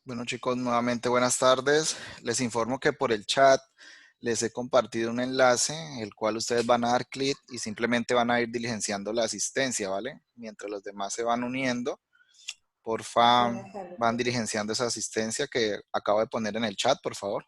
Bueno, chicos, nuevamente buenas tardes. Les informo que por el chat les he compartido un enlace, el cual ustedes van a dar clic y simplemente van a ir diligenciando la asistencia, ¿vale? Mientras los demás se van uniendo, porfa, Buenas tardes, van profe. diligenciando esa asistencia que acabo de poner en el chat, por favor.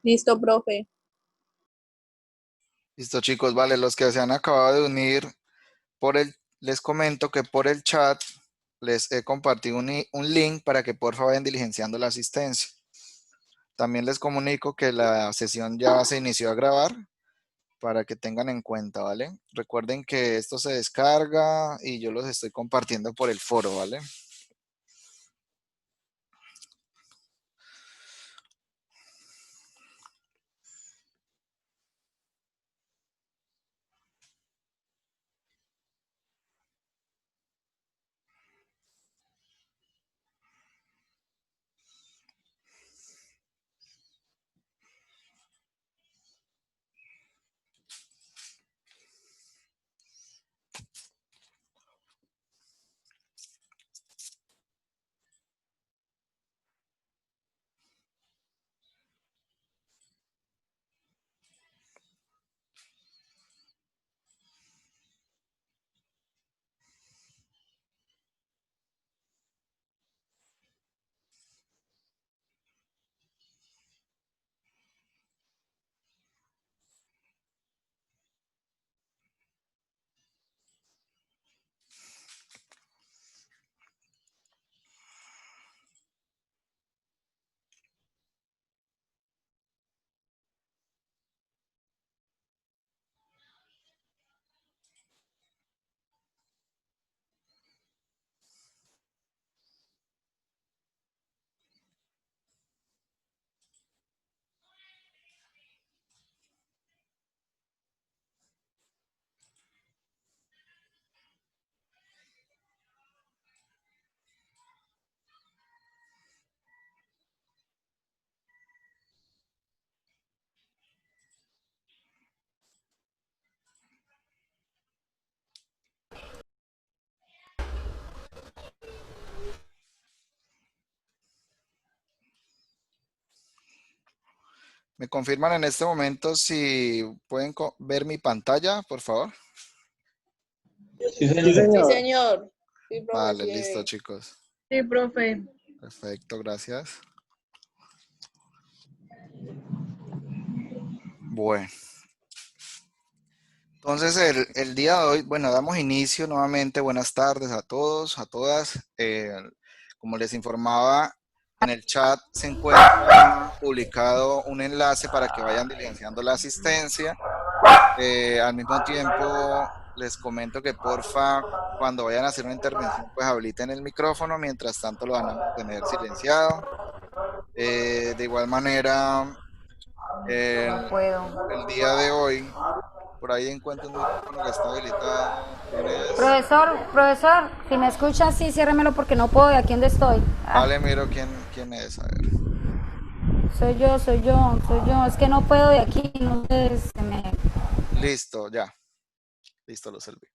Listo, profe. Listo, chicos, vale, los que se han acabado de unir les comento que por el chat les he compartido un link para que por favor vayan diligenciando la asistencia. También les comunico que la sesión ya se inició a grabar para que tengan en cuenta, ¿vale? Recuerden que esto se descarga y yo los estoy compartiendo por el foro, ¿vale? ¿Me confirman en este momento si pueden ver mi pantalla, por favor? Sí, Sí, señor. señor. Sí, profe, Vale, sí. listo, chicos. Sí, profe. Perfecto, gracias. Bueno, entonces el día de hoy, bueno, damos inicio nuevamente. Buenas tardes a todos, a todas. Como les informaba, en el chat se encuentra publicado un enlace para que vayan diligenciando la asistencia. Al mismo tiempo, les comento que porfa, cuando vayan a hacer una intervención, pues habiliten el micrófono. Mientras tanto, lo van a mantener silenciado. De igual manera, No el, puedo. el día de hoy, por ahí encuentro un micrófono que está habilitado. ¿Quién es? Profesor, si me escucha, sí, ciérremelo porque no puedo de aquí donde estoy. Vale, miro quién es. A ver. Soy yo. Es que no puedo de aquí, no sé, se me... Listo, ya. Listo, lo serví.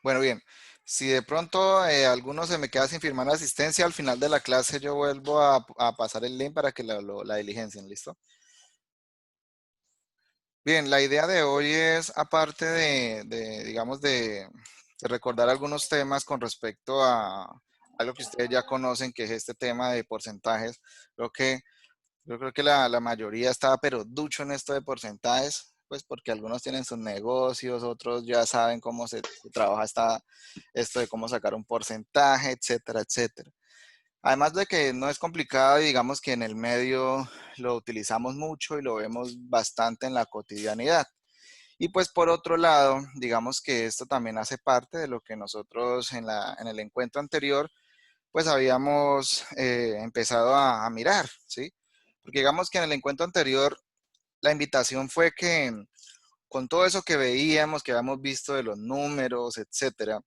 Bueno, bien. Si de pronto alguno se me queda sin firmar la asistencia, al final de la clase yo vuelvo a pasar el link para que la diligencien, ¿listo? Bien, la idea de hoy es, aparte digamos, de recordar algunos temas con respecto a algo que ustedes ya conocen, que es este tema de porcentajes. Creo que, yo creo que la mayoría está, pero ducho en esto de porcentajes, pues porque algunos tienen sus negocios, otros ya saben cómo se trabaja esto de cómo sacar un porcentaje, etcétera, etcétera. Además de que no es complicado y digamos que en el medio lo utilizamos mucho y lo vemos bastante en la cotidianidad. Y pues por otro lado, digamos que esto también hace parte de lo que nosotros en el encuentro anterior pues habíamos empezado a mirar, ¿sí? Porque digamos que en el encuentro anterior la invitación fue que con todo eso que veíamos, que habíamos visto de los números, etcétera,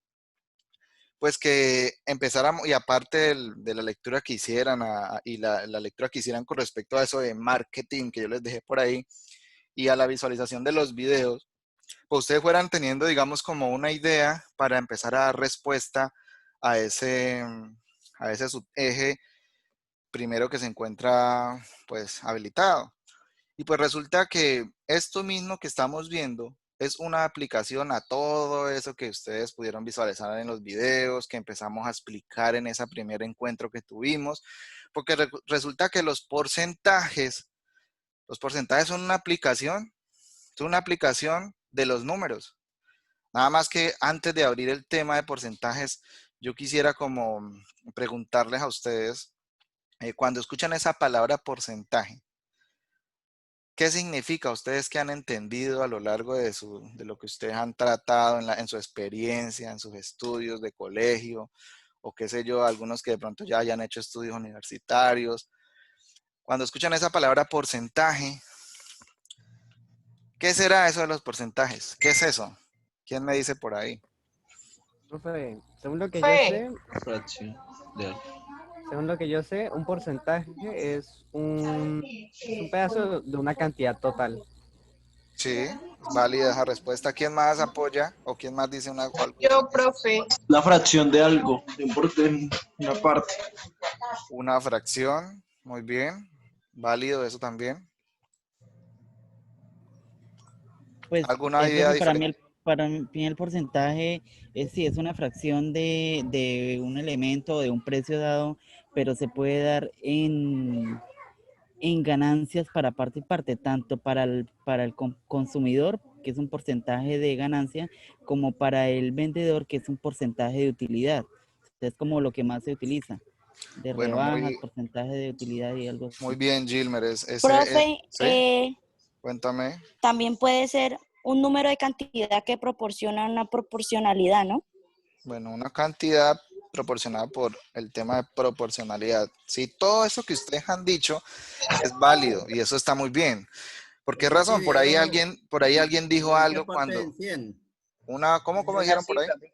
pues que empezáramos, y aparte de la lectura que hicieran y la lectura que hicieran con respecto a eso de marketing que yo les dejé por ahí y a la visualización de los videos, pues ustedes fueran teniendo, digamos, como una idea para empezar a dar respuesta a ese subeje primero que se encuentra, pues, habilitado. Y pues resulta que esto mismo que estamos viendo es una aplicación a todo eso que ustedes pudieron visualizar en los videos, que empezamos a explicar en ese primer encuentro que tuvimos, porque resulta que los porcentajes son una aplicación de los números. Nada más que antes de abrir el tema de porcentajes, yo quisiera como preguntarles a ustedes, cuando escuchan esa palabra porcentaje, ¿qué significa? Ustedes que han entendido a lo largo de lo que ustedes han tratado en su experiencia, en sus estudios de colegio, o qué sé yo, algunos que de pronto ya hayan hecho estudios universitarios. Cuando escuchan esa palabra porcentaje, ¿qué será eso de los porcentajes? ¿Qué es eso? ¿Quién me dice por ahí? Profe, según lo que yo Fe. sé, Fracción de algo. un porcentaje es un pedazo de una cantidad total. Sí, es válida esa respuesta. ¿Quién más apoya o quién más dice algo Yo, similar? profe. La fracción de algo, de una parte. Una fracción, muy bien. Válido eso también. Pues ¿Alguna idea profe, diferente? para mí el porcentaje es sí, es una fracción de un elemento, de un precio dado, pero se puede dar en ganancias para parte y parte, tanto para el consumidor, que es un porcentaje de ganancia, como para el vendedor, que es un porcentaje de utilidad. Es como lo que más se utiliza, de Bueno, rebajas, porcentaje de utilidad y algo muy así. bien, Gilmer. Profe, ¿Sí? Cuéntame. también puede ser un número de cantidad que proporciona una proporcionalidad, ¿no? Bueno, una cantidad proporcionada por el tema de proporcionalidad. Sí, todo eso que ustedes han dicho es válido y eso está muy bien. ¿Por qué Eso sí, razón? Por ahí alguien dijo ¿en qué algo parte cuando del 100? ¿cómo Una dijeron por ahí? cifra.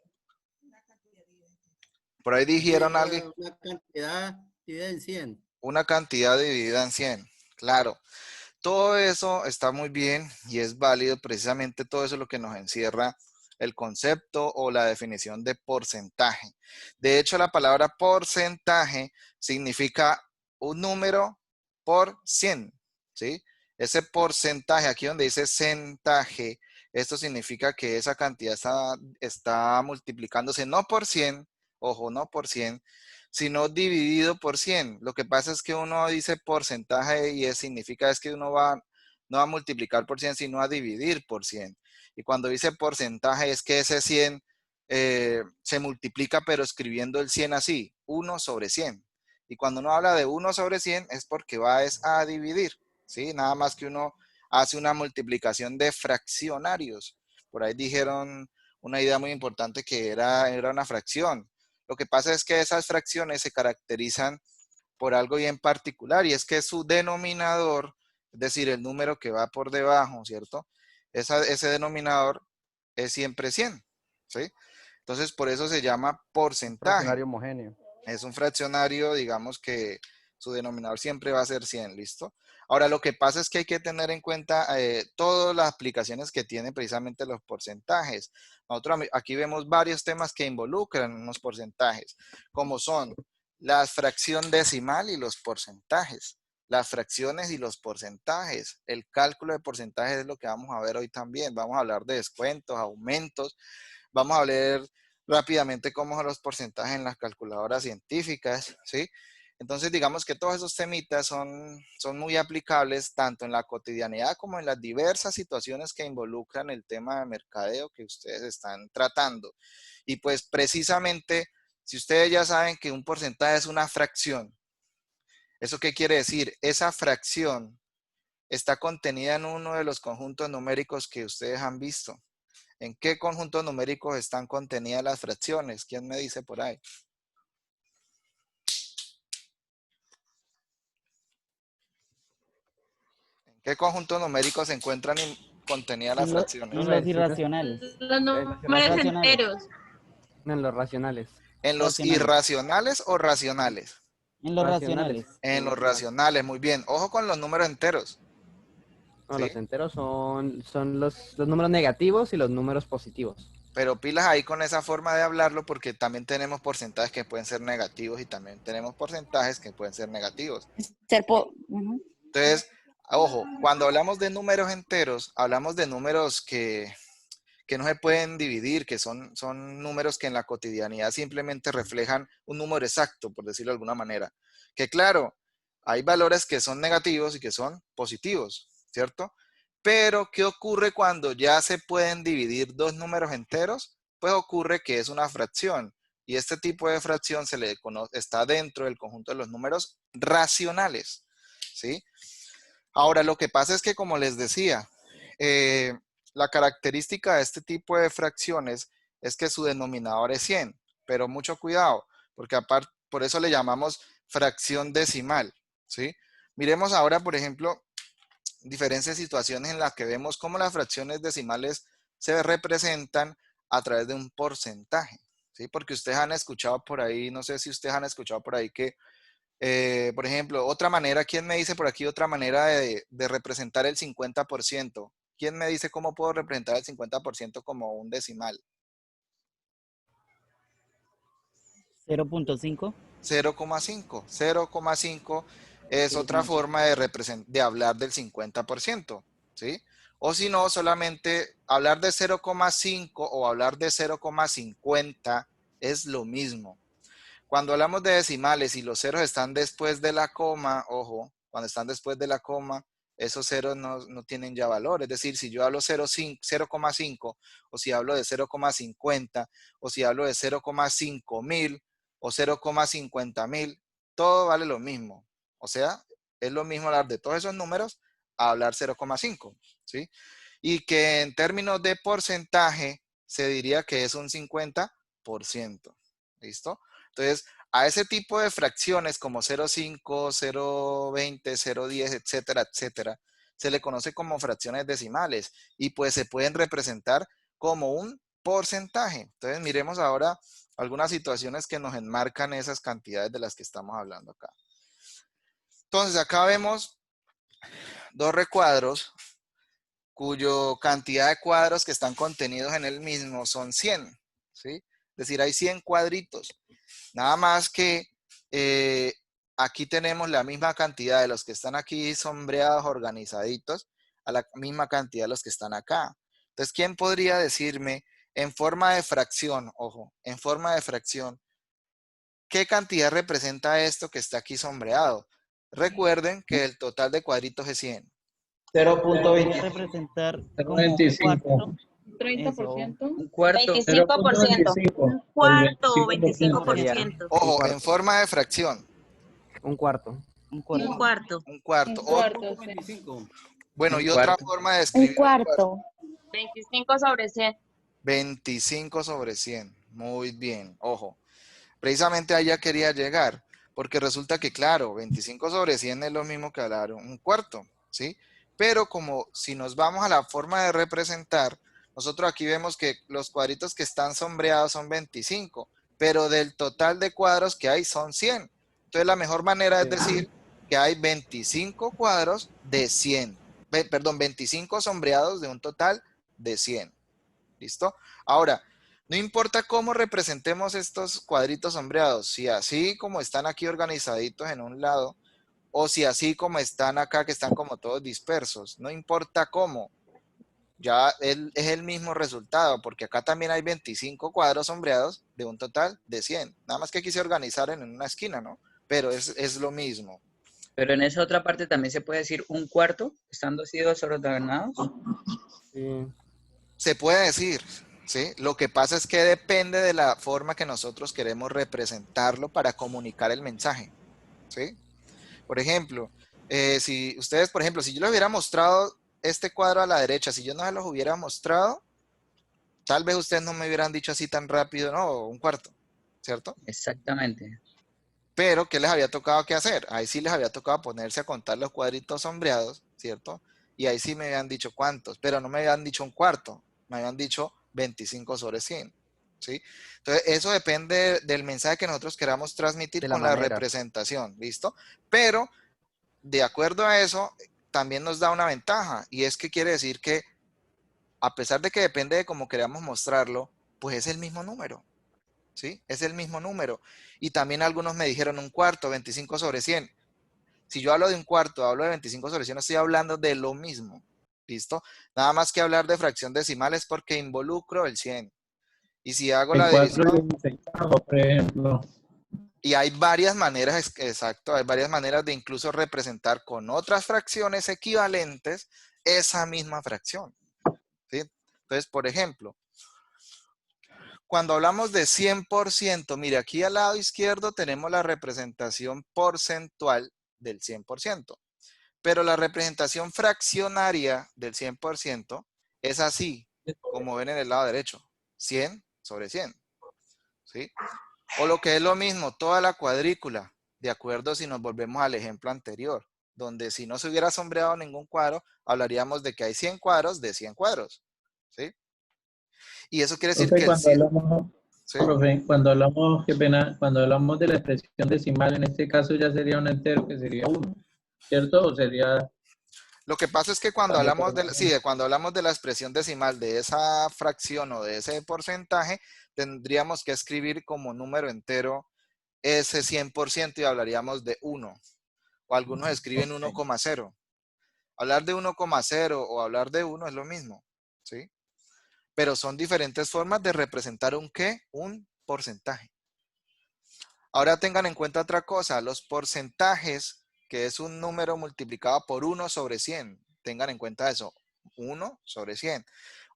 Por ahí Sí, dijeron algo, una cantidad dividida en 100. una cantidad dividida en 100. Claro. Todo eso está muy bien y es válido, precisamente todo eso es lo que nos encierra el concepto o la definición de porcentaje. De hecho, la palabra porcentaje significa un número por 100, ¿sí? Ese porcentaje, aquí donde dice centaje, esto significa que esa cantidad está multiplicándose no por 100, ojo, no por 100, sino dividido por 100. Lo que pasa es que uno dice porcentaje y significa es que uno no va a multiplicar por 100, sino a dividir por 100. Y cuando dice porcentaje es que ese 100 se multiplica, pero escribiendo el 100 así, 1 sobre 100. Y cuando uno habla de 1 sobre 100 es porque va a dividir, ¿sí? Nada más que uno hace una multiplicación de fraccionarios. Por ahí dijeron una idea muy importante que era una fracción. Lo que pasa es que esas fracciones se caracterizan por algo bien particular y es que su denominador, es decir, el número que va por debajo, ¿cierto? Ese denominador es siempre 100, ¿sí? Entonces, por eso se llama porcentaje. Fraccionario homogéneo. Es un fraccionario, digamos que Su denominador siempre va a ser 100, ¿listo? Ahora, lo que pasa es que hay que tener en cuenta todas las aplicaciones que tienen precisamente los porcentajes. Nosotros aquí vemos varios temas que involucran unos porcentajes, como son la fracción decimal y los porcentajes. Las fracciones y los porcentajes. El cálculo de porcentajes es lo que vamos a ver hoy también. Vamos a hablar de descuentos, aumentos. Vamos a ver rápidamente cómo son los porcentajes en las calculadoras científicas, ¿sí? Entonces, digamos que todos esos temitas son muy aplicables tanto en la cotidianidad como en las diversas situaciones que involucran el tema de mercadeo que ustedes están tratando. Y pues precisamente, si ustedes ya saben que un porcentaje es una fracción, ¿eso qué quiere decir? Esa fracción está contenida en uno de los conjuntos numéricos que ustedes han visto. ¿En qué conjuntos numéricos están contenidas las fracciones? ¿Quién me dice por ahí? ¿En qué conjuntos numéricos se encuentran contenidas las fracciones? En los irracionales. Los números racionales. enteros. No, en los racionales. ¿En los Racionales. irracionales o racionales? En los Racionales. racionales. En los racionales, muy bien. Ojo con los números enteros. No, ¿Sí? los enteros son los números negativos y los números positivos. Pero pilas ahí con esa forma de hablarlo porque también tenemos porcentajes que pueden ser negativos y también tenemos porcentajes que pueden ser negativos. Ujú. Entonces, ojo, cuando hablamos de números enteros, hablamos de números que no se pueden dividir, que son números que en la cotidianidad simplemente reflejan un número exacto, por decirlo de alguna manera. Que claro, hay valores que son negativos y que son positivos, ¿cierto? Pero, ¿qué ocurre cuando ya se pueden dividir dos números enteros? Pues ocurre que es una fracción. Y este tipo de fracción se le está dentro del conjunto de los números racionales, ¿sí? Ahora, lo que pasa es que, como les decía, la característica de este tipo de fracciones es que su denominador es 100, pero mucho cuidado, porque aparte, por eso le llamamos fracción decimal, ¿sí? Miremos ahora, por ejemplo, diferentes situaciones en las que vemos cómo las fracciones decimales se representan a través de un porcentaje, ¿sí? Porque ustedes han escuchado por ahí, no sé si ustedes han escuchado por ahí que por ejemplo, otra manera, ¿quién me dice por aquí otra manera de representar el 50%? ¿Quién me dice cómo puedo representar el 50% como un decimal? 0.5. 0,5. 0,5 es otra forma de hablar del 50%, ¿sí? O si no, solamente hablar de 0,5 o hablar de 0,50 es lo mismo. Cuando hablamos de decimales y los ceros están después de la coma, ojo, cuando están después de la coma, esos ceros no tienen ya valor. Es decir, si yo hablo 0,5 o si hablo de 0,50 o si hablo de 0,5 mil o 0,50 mil, todo vale lo mismo. O sea, es lo mismo hablar de todos esos números a hablar 0,5, ¿sí? Y que en términos de porcentaje se diría que es un 50%. ¿Listo? Entonces, a ese tipo de fracciones como 0,5, 0,20, 0,10, etcétera, etcétera, se le conoce como fracciones decimales y pues se pueden representar como un porcentaje. Entonces, miremos ahora algunas situaciones que nos enmarcan esas cantidades de las que estamos hablando acá. Entonces, acá vemos dos recuadros cuyo cantidad de cuadros que están contenidos en el mismo son 100, ¿sí? Es decir, hay 100 cuadritos. Nada más que aquí tenemos la misma cantidad de los que están aquí sombreados, organizaditos, a la misma cantidad de los que están acá. Entonces, ¿quién podría decirme en forma de fracción, ojo, en forma de fracción, qué cantidad representa esto que está aquí sombreado? Recuerden que el total de cuadritos es 100. 0.20. Representar como 25. 30%. Un cuarto. 25%. Un cuarto, 25%. Ojo, en forma de fracción. Un cuarto. un Un cuarto. cuarto. Un cuarto. Un cuarto, sí. 25. Bueno, Un y otra cuarto. forma de Un escribir cuarto. 25 sobre 100. 25 sobre 100. Muy bien, ojo. Precisamente allá quería llegar, porque resulta que, claro, 25 sobre 100 es lo mismo que hablar un cuarto, ¿sí? Pero como si nos vamos a la forma de representar, nosotros aquí vemos que los cuadritos que están sombreados son 25, pero del total de cuadros que hay son 100. Entonces la mejor manera es decir que hay 25 cuadros de 100. Perdón, 25 sombreados de un total de 100. ¿Listo? Ahora, no importa cómo representemos estos cuadritos sombreados, si así como están aquí organizaditos en un lado, o si así como están acá, que están como todos dispersos, no importa cómo, ya es el mismo resultado, porque acá también hay 25 cuadros sombreados de un total de 100. Nada más que aquí se organizaron en una esquina, ¿no? Pero es lo mismo. Pero en esa otra parte también se puede decir un cuarto, estando así desordenados. Sí. Se puede decir, ¿sí? Lo que pasa es que depende de la forma que nosotros queremos representarlo para comunicar el mensaje, ¿sí? Por ejemplo, si ustedes, por ejemplo, si yo les hubiera mostrado este cuadro a la derecha, si yo no se los hubiera mostrado, tal vez ustedes no me hubieran dicho así tan rápido, no, un cuarto, ¿cierto? Exactamente. Pero, ¿qué les había tocado que hacer? Ahí sí les había tocado ponerse a contar los cuadritos sombreados, ¿cierto? Y ahí sí me habían dicho cuántos, pero no me habían dicho un cuarto, me habían dicho 25 sobre 100, ¿sí? Entonces, eso depende del mensaje que nosotros queramos transmitir De la con la manera. representación, ¿listo? Pero, de acuerdo a eso, también nos da una ventaja, y es que quiere decir que, a pesar de que depende de cómo queramos mostrarlo, pues es el mismo número, ¿sí? Es el mismo número. Y también algunos me dijeron un cuarto, 25 sobre 100. Si yo hablo de un cuarto, hablo de 25 sobre 100, estoy hablando de lo mismo, ¿listo? Nada más que hablar de fracción decimal es porque involucro el 100. Y si hago la división, por ejemplo. y hay varias maneras, exacto, hay varias maneras de incluso representar con otras fracciones equivalentes esa misma fracción, ¿sí? Entonces, por ejemplo, cuando hablamos de 100%, mire, aquí al lado izquierdo tenemos la representación porcentual del 100%, pero la representación fraccionaria del 100% es así, como ven en el lado derecho, 100 sobre 100, ¿sí? O lo que es lo mismo, toda la cuadrícula, de acuerdo si nos volvemos al ejemplo anterior, donde si no se hubiera sombreado ningún cuadro, hablaríamos de que hay 100 cuadros de 100 cuadros, ¿sí? Y eso quiere decir Profe, que el cuando 100, hablamos, ¿sí? profe, cuando hablamos, qué pena, cuando hablamos de la expresión decimal, en este caso ya sería un entero que sería 1, ¿cierto? O sería Lo que pasa es que cuando cuando hablamos cuando hablamos de la expresión decimal de esa fracción o de ese porcentaje, tendríamos que escribir como número entero ese 100% y hablaríamos de 1. O algunos escriben 1,0. Hablar de 1,0 o hablar de 1 es lo mismo, ¿sí? Pero son diferentes formas de representar un ¿qué? Un porcentaje. Ahora tengan en cuenta otra cosa, los porcentajes, que es un número multiplicado por 1 sobre 100. Tengan en cuenta eso, 1 sobre 100.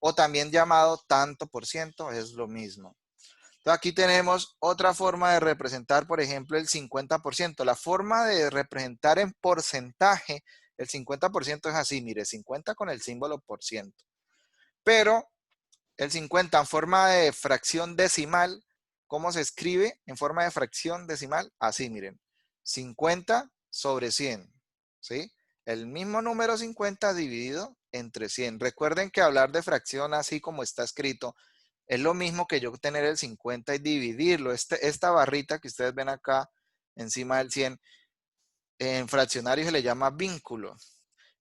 O también llamado tanto por ciento, es lo mismo. Entonces aquí tenemos otra forma de representar, por ejemplo, el 50%. La forma de representar en porcentaje, el 50% es así, mire, 50 con el símbolo por ciento. Pero el 50 en forma de fracción decimal, ¿cómo se escribe en forma de fracción decimal? Así, miren, 50 sobre 100, ¿sí? El mismo número 50 dividido entre 100. Recuerden que hablar de fracción así como está escrito es lo mismo que yo tener el 50 y dividirlo. Esta barrita que ustedes ven acá encima del 100, en fraccionario se le llama vínculo.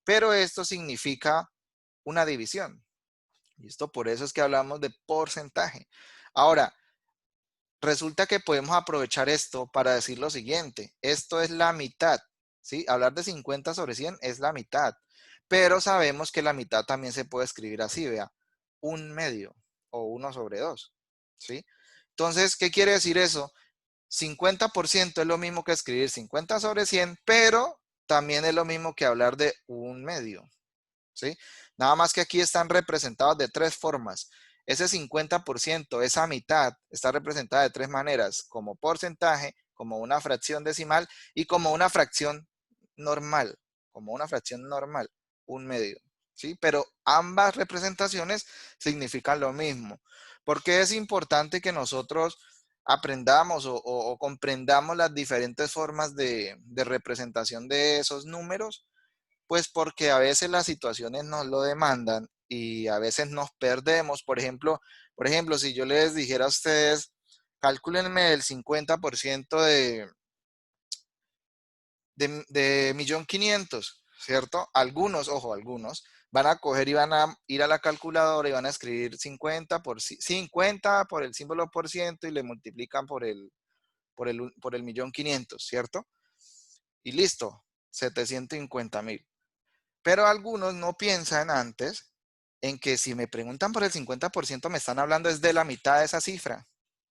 Pero esto significa una división. ¿Listo? Por eso es que hablamos de porcentaje. Ahora, resulta que podemos aprovechar esto para decir lo siguiente. Esto es la mitad, ¿sí? Hablar de 50 sobre 100 es la mitad. Pero sabemos que la mitad también se puede escribir así, vea. 1/2 o 1 sobre 2, ¿sí? Entonces, ¿qué quiere decir eso? 50% es lo mismo que escribir 50 sobre 100, pero también es lo mismo que hablar de 1/2, ¿sí? Nada más que aquí están representados de tres formas. Ese 50%, esa mitad, está representada de tres maneras, como porcentaje, como una fracción decimal y como una fracción normal, 1/2, ¿sí? Pero ambas representaciones significan lo mismo. ¿Por qué es importante que nosotros aprendamos o comprendamos las diferentes formas de representación de esos números? Pues porque a veces las situaciones nos lo demandan y a veces nos perdemos. Por ejemplo, si yo les dijera a ustedes, calcúlenme el 50% de 1.500.000, ¿cierto? Algunos, ojo, algunos van a coger y van a ir a la calculadora y van a escribir 50 por el símbolo por ciento y le multiplican por el 1.500.000, ¿cierto? Y listo, 750.000. Pero algunos no piensan antes en que si me preguntan por el 50% me están hablando es de la mitad de esa cifra,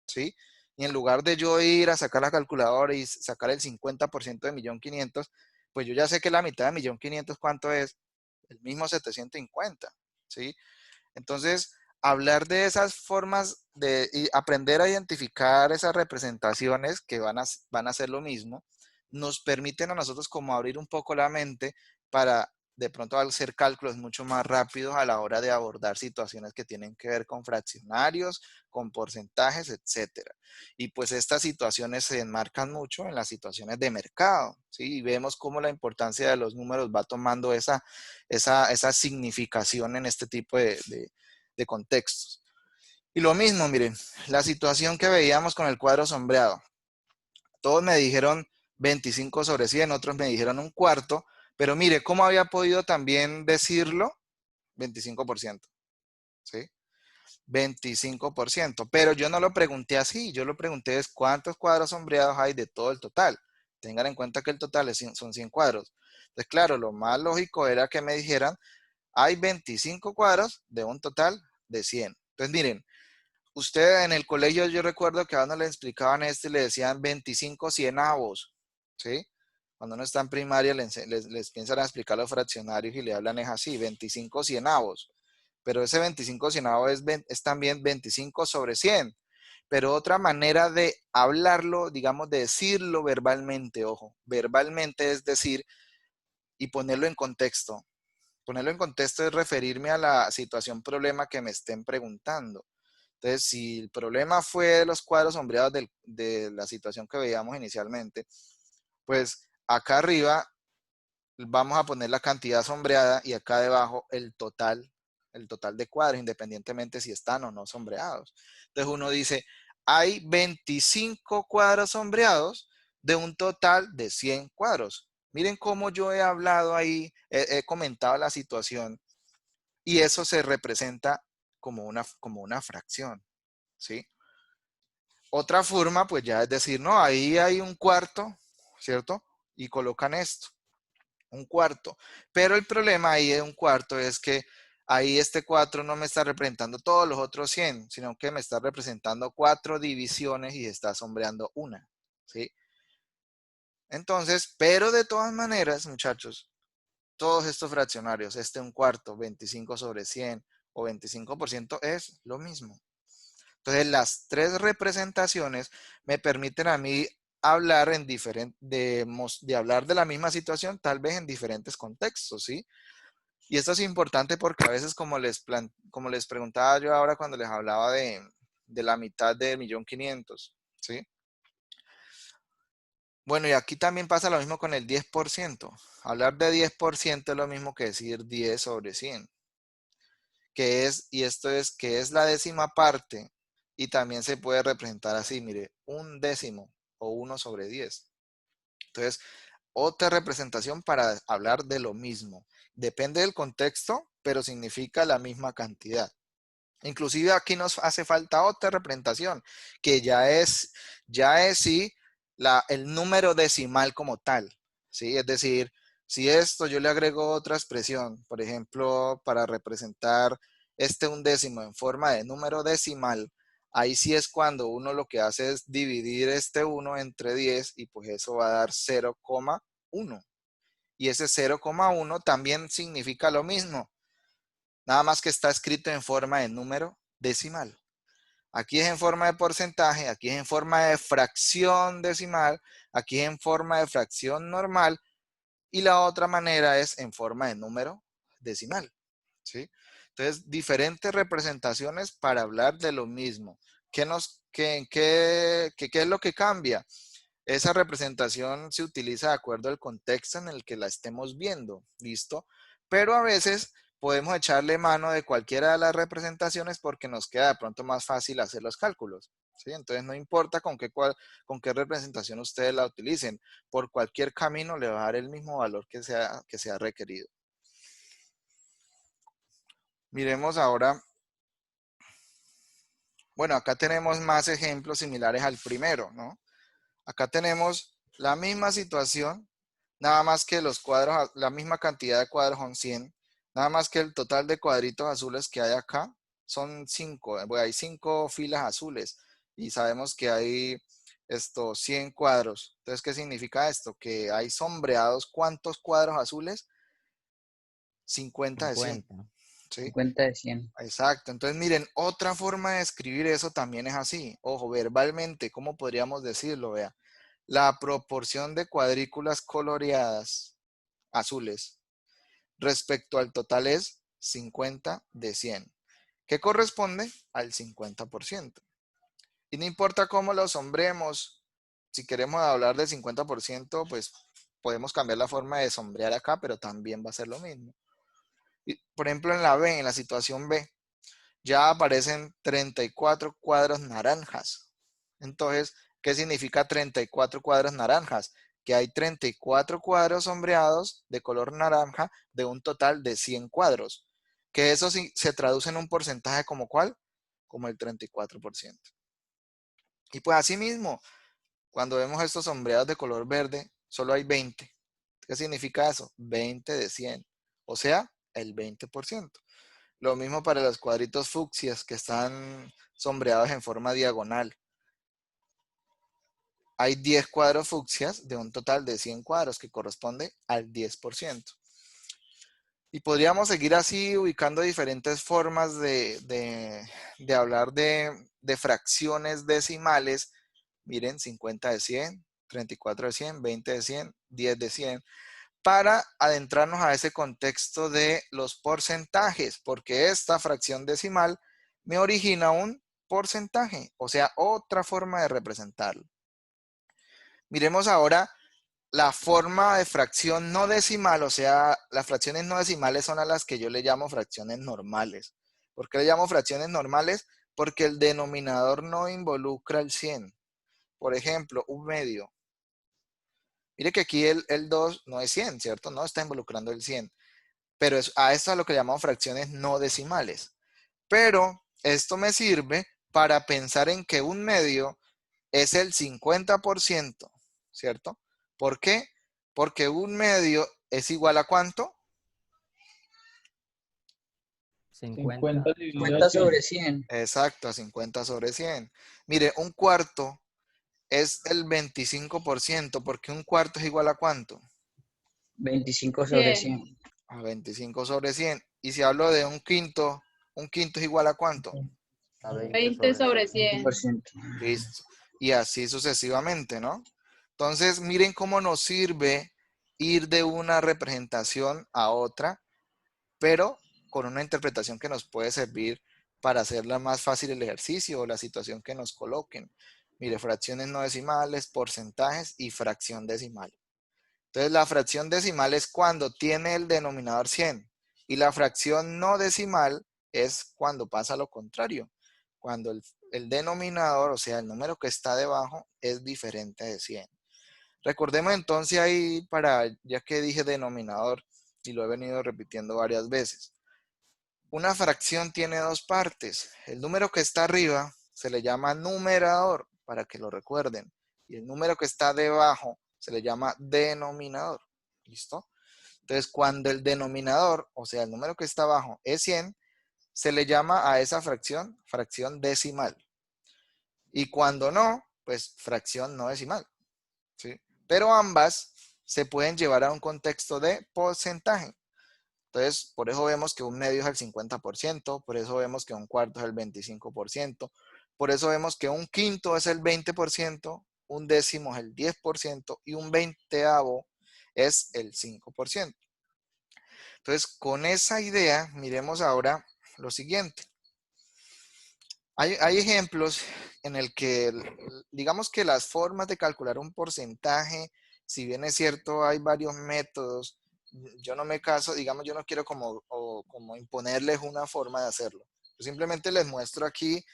¿sí? Y en lugar de yo ir a sacar la calculadora y sacar el 50% de 1.500.000, pues yo ya sé que la mitad de 1.500.000, ¿cuánto es? El mismo 750, ¿sí? Entonces, hablar de esas formas y aprender a identificar esas representaciones que van a ser lo mismo, nos permiten a nosotros como abrir un poco la mente para de pronto hacer cálculos mucho más rápidos a la hora de abordar situaciones que tienen que ver con fraccionarios, con porcentajes, etcétera. Y pues estas situaciones se enmarcan mucho en las situaciones de mercado, ¿sí? Y vemos cómo la importancia de los números va tomando esa significación en este tipo de contextos. Y lo mismo, miren, la situación que veíamos con el cuadro sombreado. Todos me dijeron 25 sobre 100, otros me dijeron un cuarto, pero mire, ¿cómo había podido también decirlo? 25%, ¿sí? 25%, pero yo no lo pregunté así, yo lo pregunté es cuántos cuadros sombreados hay de todo el total. Tengan en cuenta que el total son 100 cuadros. Entonces, claro, lo más lógico era que me dijeran, hay 25 cuadros de un total de 100. Entonces, miren, usted en el colegio yo recuerdo que a uno le explicaban esto y le decían 25 cienavos, ¿sí? Cuando uno está en primaria les piensan a explicar los fraccionarios y le hablan es así, 25 cienavos. Pero ese 25 cienavos es también 25 sobre 100. Pero otra manera de hablarlo, digamos, de decirlo verbalmente, ojo, verbalmente es decir y ponerlo en contexto. Ponerlo en contexto es referirme a la situación problema que me estén preguntando. Entonces, si el problema fue de los cuadros sombreados de la situación que veíamos inicialmente, pues acá arriba vamos a poner la cantidad sombreada y acá debajo el total de cuadros, independientemente si están o no sombreados. Entonces uno dice, hay 25 cuadros sombreados de un total de 100 cuadros. Miren cómo yo he hablado ahí, he comentado la situación y eso se representa como una fracción, ¿sí? Otra forma, pues ya es decir, no, ahí hay un cuarto, ¿cierto? Y colocan esto, un cuarto. Pero el problema ahí de un cuarto es que ahí este 4 no me está representando todos los otros 100, sino que me está representando 4 divisiones y está sombreando una, ¿sí? Entonces, pero de todas maneras, muchachos, todos estos fraccionarios, un cuarto, 25 sobre 100 o 25% es lo mismo. Entonces, las tres representaciones me permiten a mí hablar de hablar de la misma situación, tal vez en diferentes contextos, ¿sí? Y esto es importante porque a veces, como les preguntaba yo ahora cuando les hablaba de la mitad de 1.500.000, ¿sí? Bueno, y aquí también pasa lo mismo con el 10%. Hablar de 10% es lo mismo que decir 10 sobre 100. Que es la décima parte y también se puede representar así, mire, un décimo o 1 sobre 10. Entonces, otra representación para hablar de lo mismo. Depende del contexto, pero significa la misma cantidad. Inclusive aquí nos hace falta otra representación, que ya es sí el número decimal como tal, ¿sí? Es decir, si esto yo le agrego otra expresión, por ejemplo, para representar un décimo en forma de número decimal, ahí sí es cuando uno lo que hace es dividir 1 entre 10 y pues eso va a dar 0,1. Y ese 0,1 también significa lo mismo, nada más que está escrito en forma de número decimal. Aquí es en forma de porcentaje, aquí es en forma de fracción decimal, aquí es en forma de fracción normal y la otra manera es en forma de número decimal, ¿sí? Entonces, diferentes representaciones para hablar de lo mismo. ¿Qué es lo que cambia? Esa representación se utiliza de acuerdo al contexto en el que la estemos viendo, ¿listo? Pero a veces podemos echarle mano de cualquiera de las representaciones porque nos queda de pronto más fácil hacer los cálculos. ¿sí? Entonces no importa con qué representación ustedes la utilicen, por cualquier camino le va a dar el mismo valor que sea requerido. Miremos ahora, bueno, acá tenemos más ejemplos similares al primero, ¿no? Acá tenemos la misma situación, nada más que los cuadros, la misma cantidad de cuadros son 100, nada más que el total de cuadritos azules que hay acá son 5, hay 5 filas azules y sabemos que hay 100 cuadros. Entonces, ¿qué significa esto? Que hay sombreados, ¿cuántos cuadros azules? 50 de 100. 50. ¿Sí? 50 de 100. Exacto. Entonces, miren, otra forma de escribir eso también es así. Ojo, verbalmente, ¿cómo podríamos decirlo? Vea, la proporción de cuadrículas coloreadas azules respecto al total es 50 de 100, que corresponde al 50%. Y no importa cómo lo sombremos, si queremos hablar del 50%, pues podemos cambiar la forma de sombrear acá, pero también va a ser lo mismo. Y, por ejemplo, en la B, en la situación B, ya aparecen 34 cuadros naranjas. Entonces, ¿qué significa 34 cuadros naranjas? Que hay 34 cuadros sombreados de color naranja de un total de 100 cuadros. Que eso sí, se traduce en un porcentaje como ¿cuál? Como el 34%. Y pues así mismo, cuando vemos estos sombreados de color verde, solo hay 20. ¿Qué significa eso? 20 de 100. O sea, el 20%. Lo mismo para los cuadritos fucsias que están sombreados en forma diagonal. Hay 10 cuadros fucsias de un total de 100 cuadros que corresponde al 10%. Y podríamos seguir así ubicando diferentes formas de hablar de fracciones decimales. Miren, 50 de 100, 34 de 100, 20 de 100, 10 de 100. Para adentrarnos a ese contexto de los porcentajes, porque esta fracción decimal me origina un porcentaje, o sea, otra forma de representarlo. Miremos ahora la forma de fracción no decimal, o sea, las fracciones no decimales son a las que yo le llamo fracciones normales. ¿Por qué le llamo fracciones normales? Porque el denominador no involucra el 100. Por ejemplo, un medio. Mire que aquí el 2 no es 100, ¿cierto? No está involucrando el 100. Pero a esto es a lo que llamamos fracciones no decimales. Pero esto me sirve para pensar en que un medio es el 50%, ¿cierto? ¿Por qué? Porque un medio es igual a ¿cuánto? 50. 50 sobre 100. Exacto, a 50 sobre 100. Mire, un cuarto es el 25%, porque un cuarto es igual a ¿cuánto? 25 sobre 100. A 25 sobre 100. Y si hablo de un quinto es igual a ¿cuánto? A 20 sobre 100. 20%. Listo. Y así sucesivamente, ¿no? Entonces, miren cómo nos sirve ir de una representación a otra, pero con una interpretación que nos puede servir para hacerla más fácil el ejercicio o la situación que nos coloquen. Mire, fracciones no decimales, porcentajes y fracción decimal. Entonces, la fracción decimal es cuando tiene el denominador 100 y la fracción no decimal es cuando pasa lo contrario, cuando el denominador, o sea, el número que está debajo, es diferente de 100. Recordemos entonces ahí, ya que dije denominador y lo he venido repitiendo varias veces. Una fracción tiene dos partes. El número que está arriba se le llama numerador, para que lo recuerden. Y el número que está debajo se le llama denominador. ¿Listo? Entonces, cuando el denominador, o sea, el número que está abajo, es 100, se le llama a esa fracción fracción decimal. Y cuando no, pues fracción no decimal. ¿Sí? Pero ambas se pueden llevar a un contexto de porcentaje. Entonces, por eso vemos que un medio es el 50%, por eso vemos que un cuarto es el 25%, por eso vemos que un quinto es el 20%, un décimo es el 10% y un veinteavo es el 5%. Entonces, con esa idea, miremos ahora lo siguiente. Hay ejemplos en el que, digamos que las formas de calcular un porcentaje, si bien es cierto, hay varios métodos, yo no me caso, digamos, yo no quiero como imponerles una forma de hacerlo. Yo simplemente les muestro aquí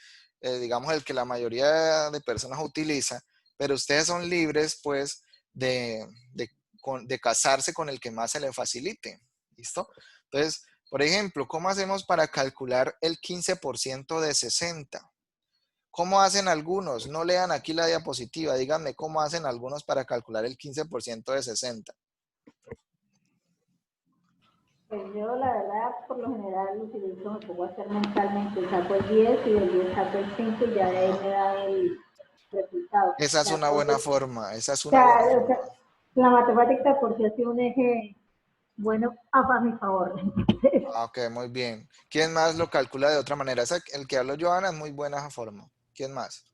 digamos, el que la mayoría de personas utiliza, pero ustedes son libres, pues, de casarse con el que más se le facilite. ¿Listo? Entonces, por ejemplo, ¿cómo hacemos para calcular el 15% de 60? ¿Cómo hacen algunos? No lean aquí la diapositiva, díganme cómo hacen algunos para calcular el 15% de 60. Pues yo, la verdad, por lo general utilizo, me pongo a hacer mentalmente, saco el 10 y del 10 saco el 5 y ya de ahí me da el resultado. Esa es una buena forma, esa es una O buena sea, forma. la matemática por sí ha sido un eje bueno a mi favor. Ah, ok, muy bien. ¿Quién más lo calcula de otra manera? El que hablo Joana es muy buena esa forma. ¿Quién más?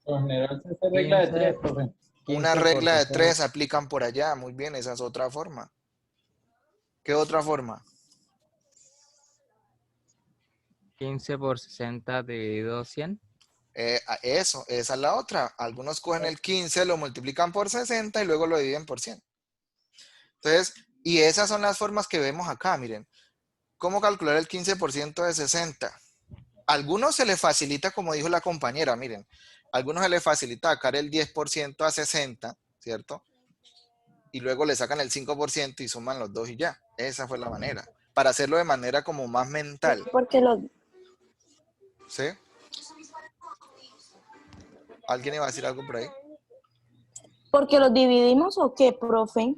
Por general se hace regla de 3, profe. Una 15 por regla de 60. 3 aplican por allá. Muy bien, esa es otra forma. ¿Qué otra forma? 15 por 60 dividido 100. Eso, esa es la otra. Algunos cogen el 15, lo multiplican por 60 y luego lo dividen por 100. Entonces, y esas son las formas que vemos acá, miren. ¿Cómo calcular el 15% de 60? A algunos se les facilita, como dijo la compañera, miren. A algunos se les facilita sacar el 10% a 60, ¿cierto? Y luego le sacan el 5% y suman los dos y ya. Esa fue la manera. Para hacerlo de manera como más mental. Porque los, ¿Sí? ¿Alguien iba a decir algo por ahí? porque los dividimos o qué, profe.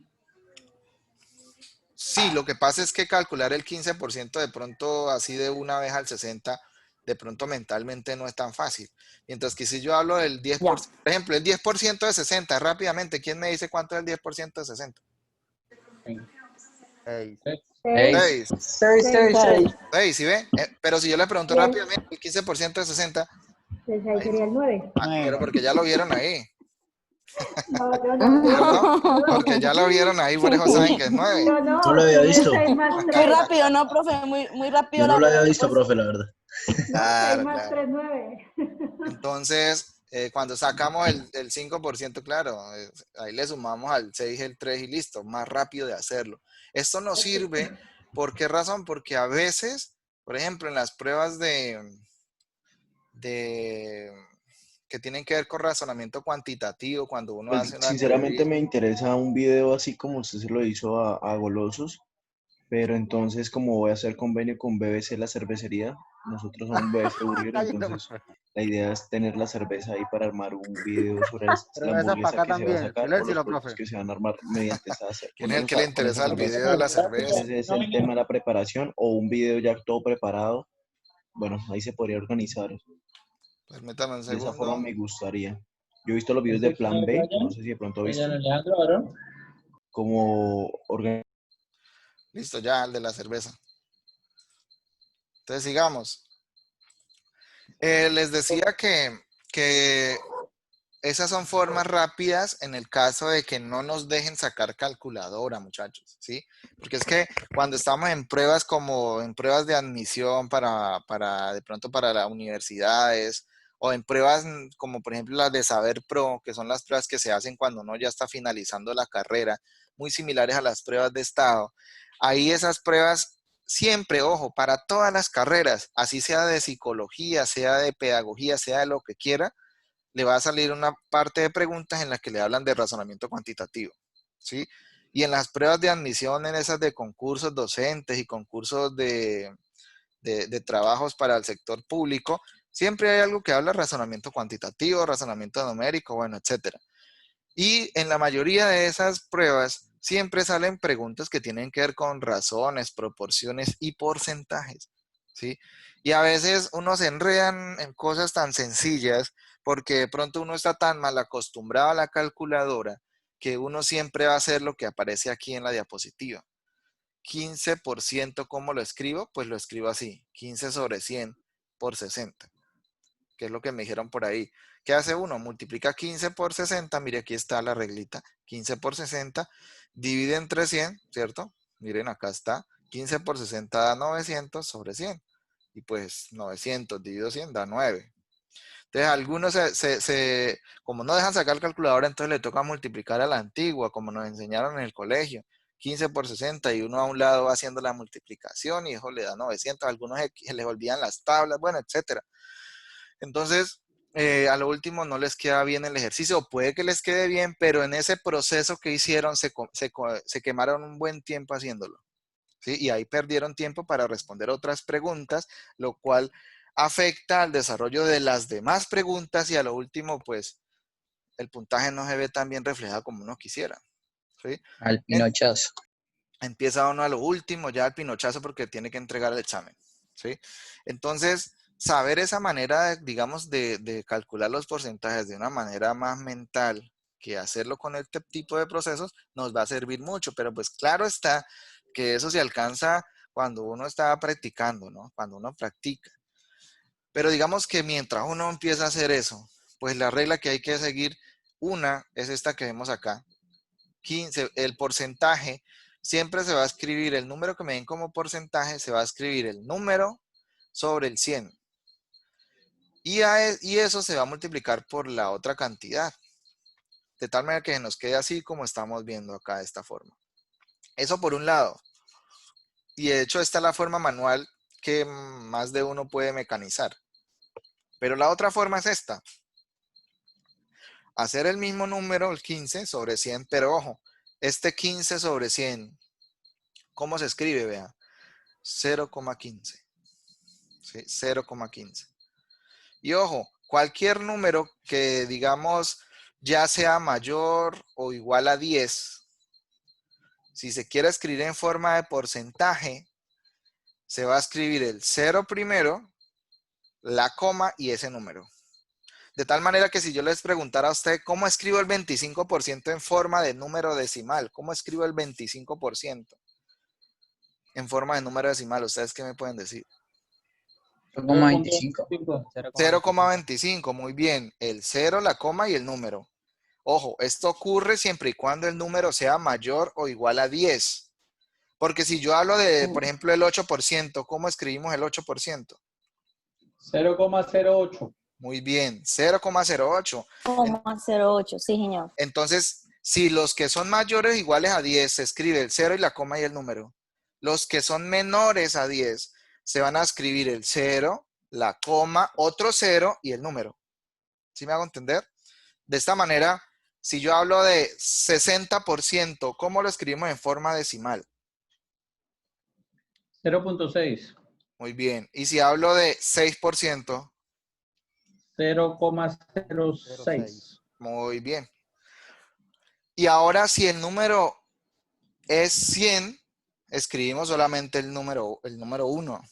Sí, lo que pasa es que calcular el 15% de pronto así de una vez al 60, de pronto mentalmente no es tan fácil. Y entonces, que si yo hablo del 10%, por ejemplo, el 10% de 60, rápidamente, ¿quién me dice cuánto es el 10% de 60? 6. 6, ¿sí ve? Pero si yo le pregunto rápidamente el 15% de 60, Entonces ahí sería el 9. pero porque ya lo vieron ahí, No, yo no. ¿cierto? Porque ya lo vieron ahí, por eso saben que es 9. Yo no. No lo había visto. 6 más Muy 3. rápido, ¿no, profe? Muy rápido Yo no la lo había verdad. visto, profe, la verdad. No, 6 Claro, más claro. 3, 9. Entonces, cuando sacamos el 5%, claro, ahí le sumamos al 6 el 3 y listo, más rápido de hacerlo. Esto nos sirve, ¿por qué razón? Porque a veces, por ejemplo, en las pruebas que tienen que ver con razonamiento cuantitativo, cuando uno Pues hace una sinceramente entrevista. me interesa un video así como usted se lo hizo a Golosos, pero entonces como voy a hacer convenio con BBC la cervecería, nosotros somos BBC Burger, entonces la idea es tener la cerveza ahí para armar un video sobre la Pero esa para hamburguesa acá que se va a también. sacar o los Siléncielo, productos profe. que se van a armar mediante esa, ¿Quién es el que le con esa interesa el cerveza. video de la cerveza? Ese es el tema de la preparación o un video ya todo preparado. Bueno, ahí se podría organizar. Permítame un De esa forma segundo. me gustaría. Yo he visto los videos de Plan B, no sé si de pronto ha visto, Alejandro, ¿verdad? como Listo, ya, el de la cerveza. Entonces, sigamos. Les decía que esas son formas rápidas en el caso de que no nos dejen sacar calculadora, muchachos, ¿sí? Porque es que cuando estamos en pruebas como en pruebas de admisión de pronto para las universidades, o en pruebas como por ejemplo las de Saber Pro, que son las pruebas que se hacen cuando uno ya está finalizando la carrera, muy similares a las pruebas de estado. Ahí esas pruebas siempre, ojo, para todas las carreras, así sea de psicología, sea de pedagogía, sea de lo que quiera, le va a salir una parte de preguntas en las que le hablan de razonamiento cuantitativo, ¿sí? Y en las pruebas de admisión, en esas de concursos docentes y concursos de trabajos para el sector público, siempre hay algo que habla de razonamiento cuantitativo, razonamiento numérico, bueno, etcétera. Y en la mayoría de esas pruebas siempre salen preguntas que tienen que ver con razones, proporciones y porcentajes, ¿sí? Y a veces uno se enredan en cosas tan sencillas porque de pronto uno está tan mal acostumbrado a la calculadora que uno siempre va a hacer lo que aparece aquí en la diapositiva. 15%, ¿cómo lo escribo? Pues lo escribo así, 15 sobre 100 por 60, que es lo que me dijeron por ahí. ¿Qué hace uno? Multiplica 15 por 60, mire aquí está la reglita, 15 por 60, divide entre 100, ¿cierto? Miren, acá está, 15 por 60 da 900 sobre 100, y pues 900 dividido 100 da 9. Entonces algunos como no dejan sacar calculadora, entonces le toca multiplicar a la antigua, como nos enseñaron en el colegio, 15 por 60 y uno a un lado va haciendo la multiplicación y eso le da 900, algunos les olvidan las tablas, bueno, etcétera. Entonces, a lo último no les queda bien el ejercicio, o puede que les quede bien, pero en ese proceso que hicieron se quemaron un buen tiempo haciéndolo, ¿sí? Y ahí perdieron tiempo para responder otras preguntas, lo cual afecta al desarrollo de las demás preguntas y a lo último, pues, el puntaje no se ve tan bien reflejado como uno quisiera, ¿sí? Al pinochazo. Empieza uno a lo último, ya al pinochazo, porque tiene que entregar el examen, ¿sí? Entonces, saber esa manera, digamos, de calcular los porcentajes de una manera más mental que hacerlo con este tipo de procesos, nos va a servir mucho, pero pues claro está que eso se alcanza cuando uno está practicando, ¿no? Cuando uno practica. Pero digamos que mientras uno empieza a hacer eso, pues la regla que hay que seguir, una es esta que vemos acá. 15, el porcentaje, siempre se va a escribir el número que me den como porcentaje, se va a escribir el número sobre el 100. Y eso se va a multiplicar por la otra cantidad. De tal manera que nos quede así como estamos viendo acá de esta forma. Eso por un lado. Y de hecho esta es la forma manual que más de uno puede mecanizar. Pero la otra forma es esta. Hacer el mismo número, el 15 sobre 100, pero ojo, este 15 sobre 100, ¿cómo se escribe? Vea, 0,15. ¿Sí? 0,15. Y ojo, cualquier número que digamos ya sea mayor o igual a 10, si se quiere escribir en forma de porcentaje, se va a escribir el 0 primero, la coma y ese número. De tal manera que si yo les preguntara a usted, ¿cómo escribo el 25% en forma de número decimal? ¿Cómo escribo el 25% en forma de número decimal? ¿Ustedes qué me pueden decir? 0,25. 0,25, muy bien. El 0, la coma y el número. Ojo, esto ocurre siempre y cuando el número sea mayor o igual a 10. Porque si yo hablo de, por ejemplo, el 8%, ¿cómo escribimos el 8%? 0,08. Muy bien, 0,08. 0,08, sí, señor. Entonces, si los que son mayores o iguales a 10 se escribe el 0 y la coma y el número. Los que son menores a 10 se van a escribir el 0, la coma, otro 0 y el número. ¿Sí me hago entender? De esta manera, si yo hablo de 60%, ¿cómo lo escribimos en forma decimal? 0,6. Muy bien. Y si hablo de 6%, 0,06. muy bien. Y ahora si el número es 100, escribimos solamente el número 1,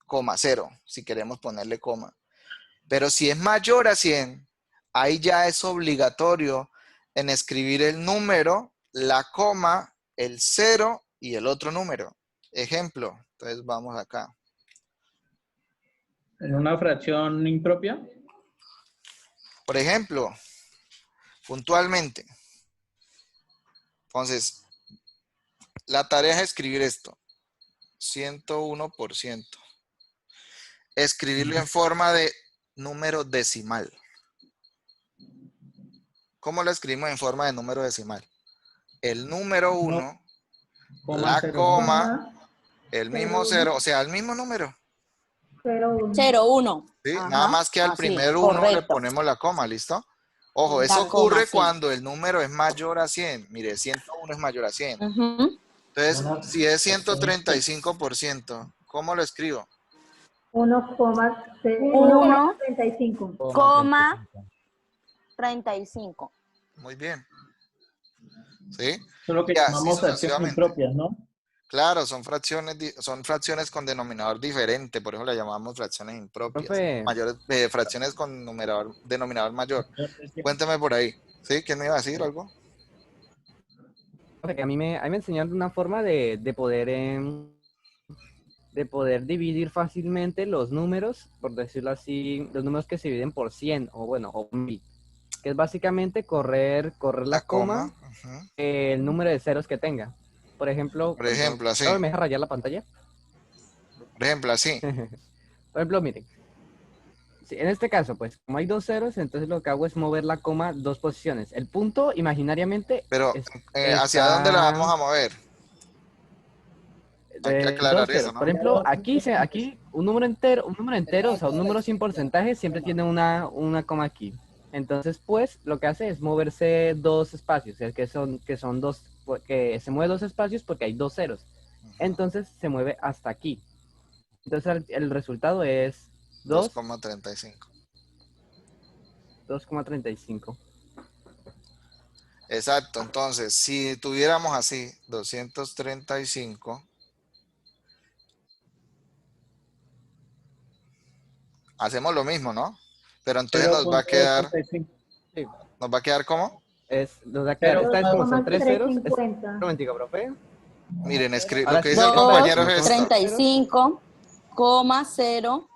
coma 0, si queremos ponerle coma. Pero si es mayor a 100, ahí ya es obligatorio en escribir el número, la coma, el 0 y el otro número. Ejemplo, entonces vamos acá. ¿En una fracción impropia? Por ejemplo, puntualmente. Entonces, la tarea es escribir esto. 101%. Escribirlo en forma de número decimal. ¿Cómo lo escribimos en forma de número decimal? El número 1, la coma, el mismo 0, o sea, el mismo número. 0,1. ¿Sí? Ajá. Nada más que al Así, primer 1 le correcto. ponemos la coma, ¿listo? Ojo, La eso coma, ocurre sí. cuando el número es mayor a 100. Mire, 101 es mayor a 100. Ujú. Entonces, si es 135%, ¿cómo lo escribo? 1,35. 1,35. Muy bien. ¿Sí? Eso es lo que Y así llamamos fracciones sucesivamente. impropias, ¿no? Claro, son fracciones con denominador diferente, por eso la llamamos fracciones impropias. Profe. Fracciones con denominador mayor. Cuéntame por ahí. ¿Sí? ¿Quién me iba a decir algo? Profe, que a mí me enseñaron una forma de poder dividir fácilmente los números, por decirlo así, los números que se dividen por 100 o bueno, o 1000, que es básicamente correr la coma, Ujú. el número de ceros que tenga. Por ejemplo, Por ejemplo, así. ¿me deja rayar la pantalla? Por ejemplo, así. Por ejemplo, miren. Sí, en este caso, pues, como hay dos ceros, entonces lo que hago es mover la coma 2 posiciones. El punto, imaginariamente, Pero, ¿hacia dónde la vamos a mover? Hay que aclarar dos ceros. eso, ¿no? Por ejemplo, aquí un número entero, o sea, un número sin porcentaje siempre tiene una coma aquí. Entonces, pues, lo que hace es moverse dos espacios, es que son dos, que se mueve dos espacios porque hay dos ceros. Entonces, se mueve hasta aquí. Entonces, el resultado es 2,35. 2,35. Exacto, entonces, si tuviéramos así 235, hacemos lo mismo, ¿no? Pero entonces nos va a quedar, 0.235. ¿nos va a quedar cómo? Nos va a quedar, esta vez como son tres ceros. 350. Un momentico, profe. Miren, lo Ahora que sí, dice el compañero es esto. 235,0.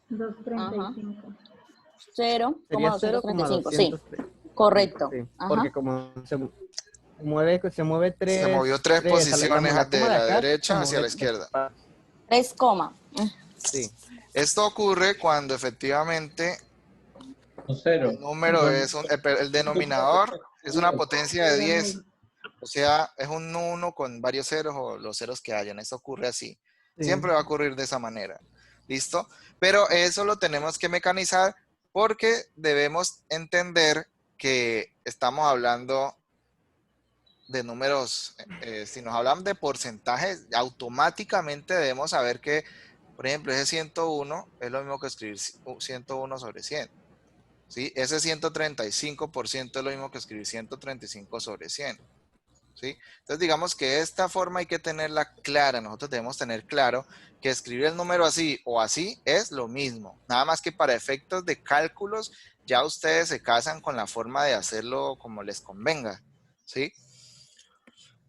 235. 0,235, sí. Correcto. Sí, Ajá. porque como se mueve tres. Se movió tres posiciones la de coma la acá derecha se hacia la mueve izquierda. 3, Sí. Esto ocurre cuando efectivamente Un cero. el número el denominador es una potencia de 10. O sea, es un 1 con varios ceros o los ceros que hayan. Eso ocurre así. Sí. Siempre va a ocurrir de esa manera. ¿Listo? Pero eso lo tenemos que mecanizar porque debemos entender que estamos hablando de números. Si nos hablamos de porcentajes, automáticamente debemos saber que, por ejemplo, ese 101 es lo mismo que escribir 101 sobre 100. ¿Sí? Ese 135% es lo mismo que escribir 135 sobre 100. ¿Sí? Entonces digamos que esta forma hay que tenerla clara. Nosotros debemos tener claro que escribir el número así o así es lo mismo. Nada más que para efectos de cálculos ya ustedes se casan con la forma de hacerlo como les convenga. ¿Sí?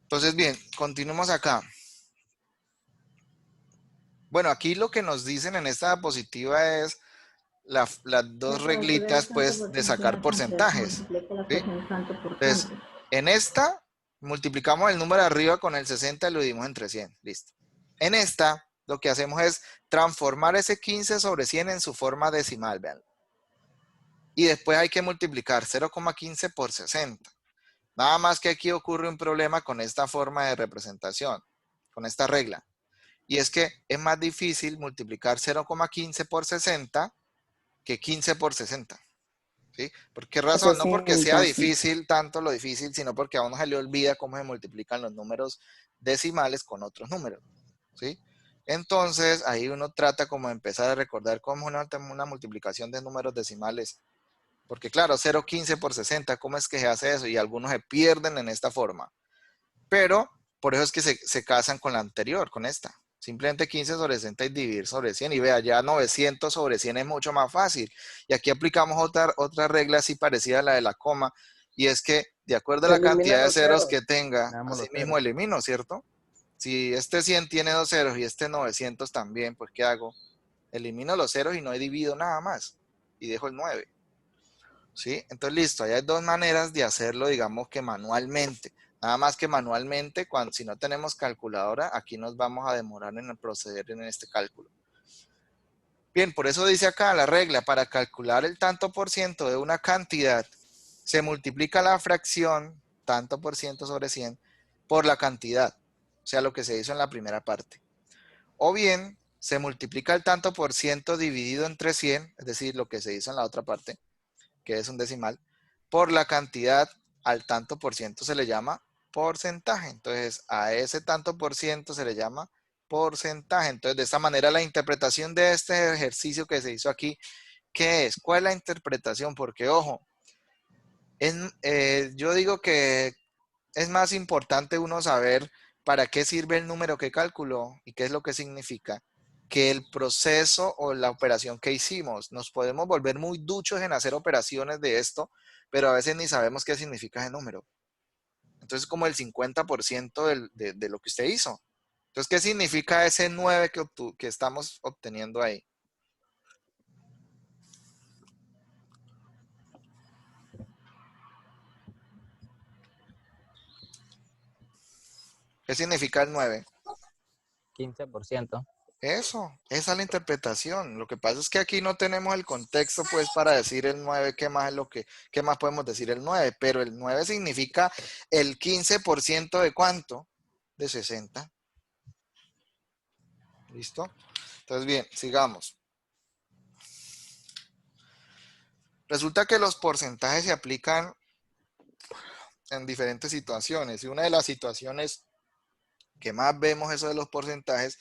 Entonces bien, continuemos acá. Bueno, aquí lo que nos dicen en esta diapositiva es las dos reglitas pues de sacar porcentajes. ¿Sí? Entonces, en esta multiplicamos el número de arriba con el 60 y lo dividimos entre 100. Listo. En esta lo que hacemos es transformar ese 15 sobre 100 en su forma decimal, vean. Y después hay que multiplicar 0,15 por 60. Nada más que aquí ocurre un problema con esta forma de representación, con esta regla. Y es que es más difícil multiplicar 0,15 por 60 que 15 por 60. ¿Sí? ¿Por qué razón? No porque sea difícil, tanto lo difícil, sino porque a uno se le olvida cómo se multiplican los números decimales con otros números. ¿Sí? Entonces, ahí uno trata como de empezar a recordar cómo es una multiplicación de números decimales. Porque claro, 0,15 por 60, ¿cómo es que se hace eso? Y algunos se pierden en esta forma. Pero, por eso es que se casan con la anterior, con esta. Simplemente 15 sobre 60 y dividir sobre 100. Y vea, ya 900 sobre 100 es mucho más fácil. Y aquí aplicamos otra regla así parecida a la de la coma. Y es que, de acuerdo a la cantidad de ceros que tenga, así mismo elimino, ¿cierto? Si este 100 tiene 2 ceros y este 900 también, pues ¿qué hago? Elimino los ceros y no divido nada más. Y dejo el 9. ¿Sí? Entonces, listo. Ahí hay dos maneras de hacerlo, digamos que manualmente. Nada más que manualmente, si no tenemos calculadora, aquí nos vamos a demorar en proceder en este cálculo. Bien, por eso dice acá la regla, para calcular el tanto por ciento de una cantidad, se multiplica la fracción, tanto por ciento sobre 100, por la cantidad, o sea, lo que se hizo en la primera parte. O bien, se multiplica el tanto por ciento dividido entre 100, es decir, lo que se hizo en la otra parte, que es un decimal, por la cantidad, al tanto por ciento se le llama porcentaje. Entonces, a ese tanto por ciento se le llama porcentaje. Entonces, de esta manera, la interpretación de este ejercicio que se hizo aquí, ¿qué es? ¿Cuál es la interpretación? Porque, ojo, yo digo que es más importante uno saber para qué sirve el número que calculó y qué es lo que significa, que el proceso o la operación que hicimos. Nos podemos volver muy duchos en hacer operaciones de esto, pero a veces ni sabemos qué significa ese número. Entonces, como el 50% de lo que usted hizo. Entonces, ¿qué significa ese 9 que estamos obteniendo ahí? ¿Qué significa el 9? 15%. Eso, esa es la interpretación. Lo que pasa es que aquí no tenemos el contexto, pues, para decir el 9, qué más podemos decir el 9, pero el 9 significa el 15% de ¿cuánto? De 60. ¿Listo? Entonces, bien, sigamos. Resulta que los porcentajes se aplican en diferentes situaciones. Y una de las situaciones que más vemos eso de los porcentajes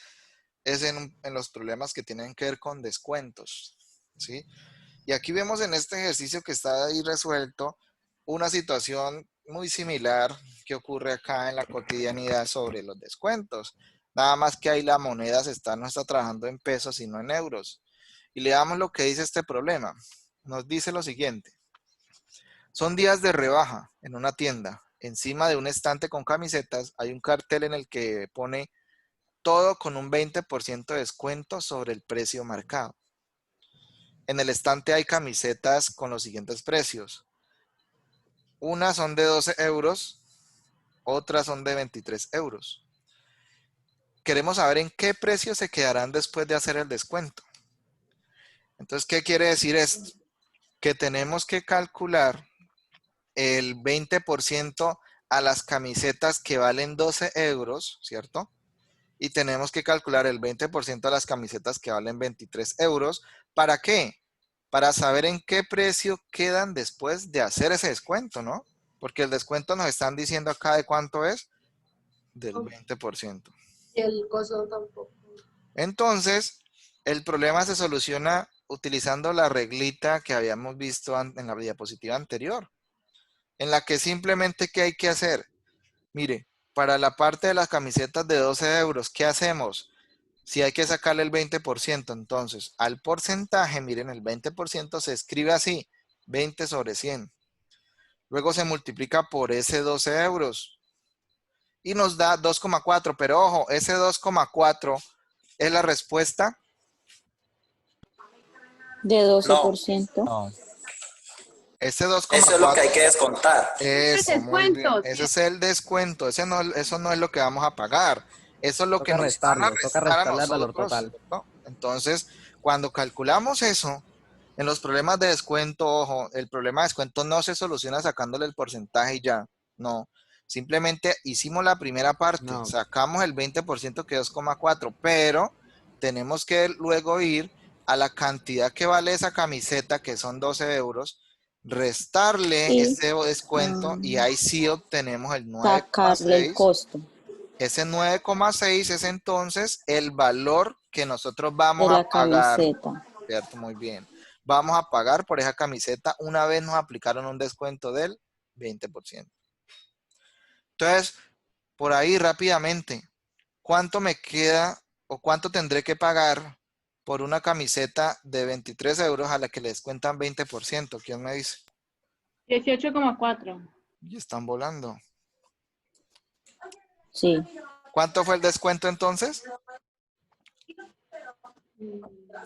es en los problemas que tienen que ver con descuentos, ¿sí? Y aquí vemos en este ejercicio que está ahí resuelto una situación muy similar que ocurre acá en la cotidianidad sobre los descuentos. Nada más que ahí la moneda no está trabajando en pesos, sino en euros. Y leamos lo que dice este problema. Nos dice lo siguiente. Son días de rebaja en una tienda. Encima de un estante con camisetas hay un cartel en el que pone todo con un 20% de descuento sobre el precio marcado. En el estante hay camisetas con los siguientes precios. Unas son de 12 euros, otras son de 23 euros. Queremos saber en qué precio se quedarán después de hacer el descuento. Entonces, ¿qué quiere decir esto? Que tenemos que calcular el 20% a las camisetas que valen 12 euros, ¿cierto? Y tenemos que calcular el 20% a las camisetas que valen 23 euros. ¿Para qué? Para saber en qué precio quedan después de hacer ese descuento, ¿no? Porque el descuento nos están diciendo acá de cuánto es, del 20%. Y el costo tampoco. Entonces, el problema se soluciona utilizando la reglita que habíamos visto en la diapositiva anterior, en la que simplemente, ¿qué hay que hacer? Mire, para la parte de las camisetas de 12 euros, ¿qué hacemos? Si hay que sacarle el 20%, entonces al porcentaje, miren, el 20% se escribe así, 20 sobre 100. Luego se multiplica por ese 12 euros y nos da 2,4. Pero ojo, ese 2,4 es la respuesta De 12%. No. Ese 2,4. Eso es lo que hay que descontar. Eso, muy bien. Ese es el descuento. Eso no es lo que vamos a pagar. Eso es lo que Toca nos van a restarlo, toca restar a restarle al valor nosotros, total. ¿cierto? Entonces, cuando calculamos eso, en los problemas de descuento, ojo, el problema de descuento no se soluciona sacándole el porcentaje y ya. No. Simplemente hicimos la primera parte, No. sacamos el 20% que es 2,4, pero tenemos que luego ir a la cantidad que vale esa camiseta, que son 12 euros, restarle Y, ese descuento y ahí sí obtenemos el sacarle el 9,6. costo Ese 9,6 es entonces el valor que nosotros de vamos la a pagar. camiseta. ¿Cierto? Muy bien. Vamos a pagar por esa camiseta una vez nos aplicaron un descuento del 20%. Entonces, por ahí rápidamente, ¿cuánto me queda o cuánto tendré que pagar por una camiseta de 23 euros a la que le descuentan 20%? ¿Quién me dice? 18,4. Y están volando. Sí. ¿Cuánto fue el descuento entonces?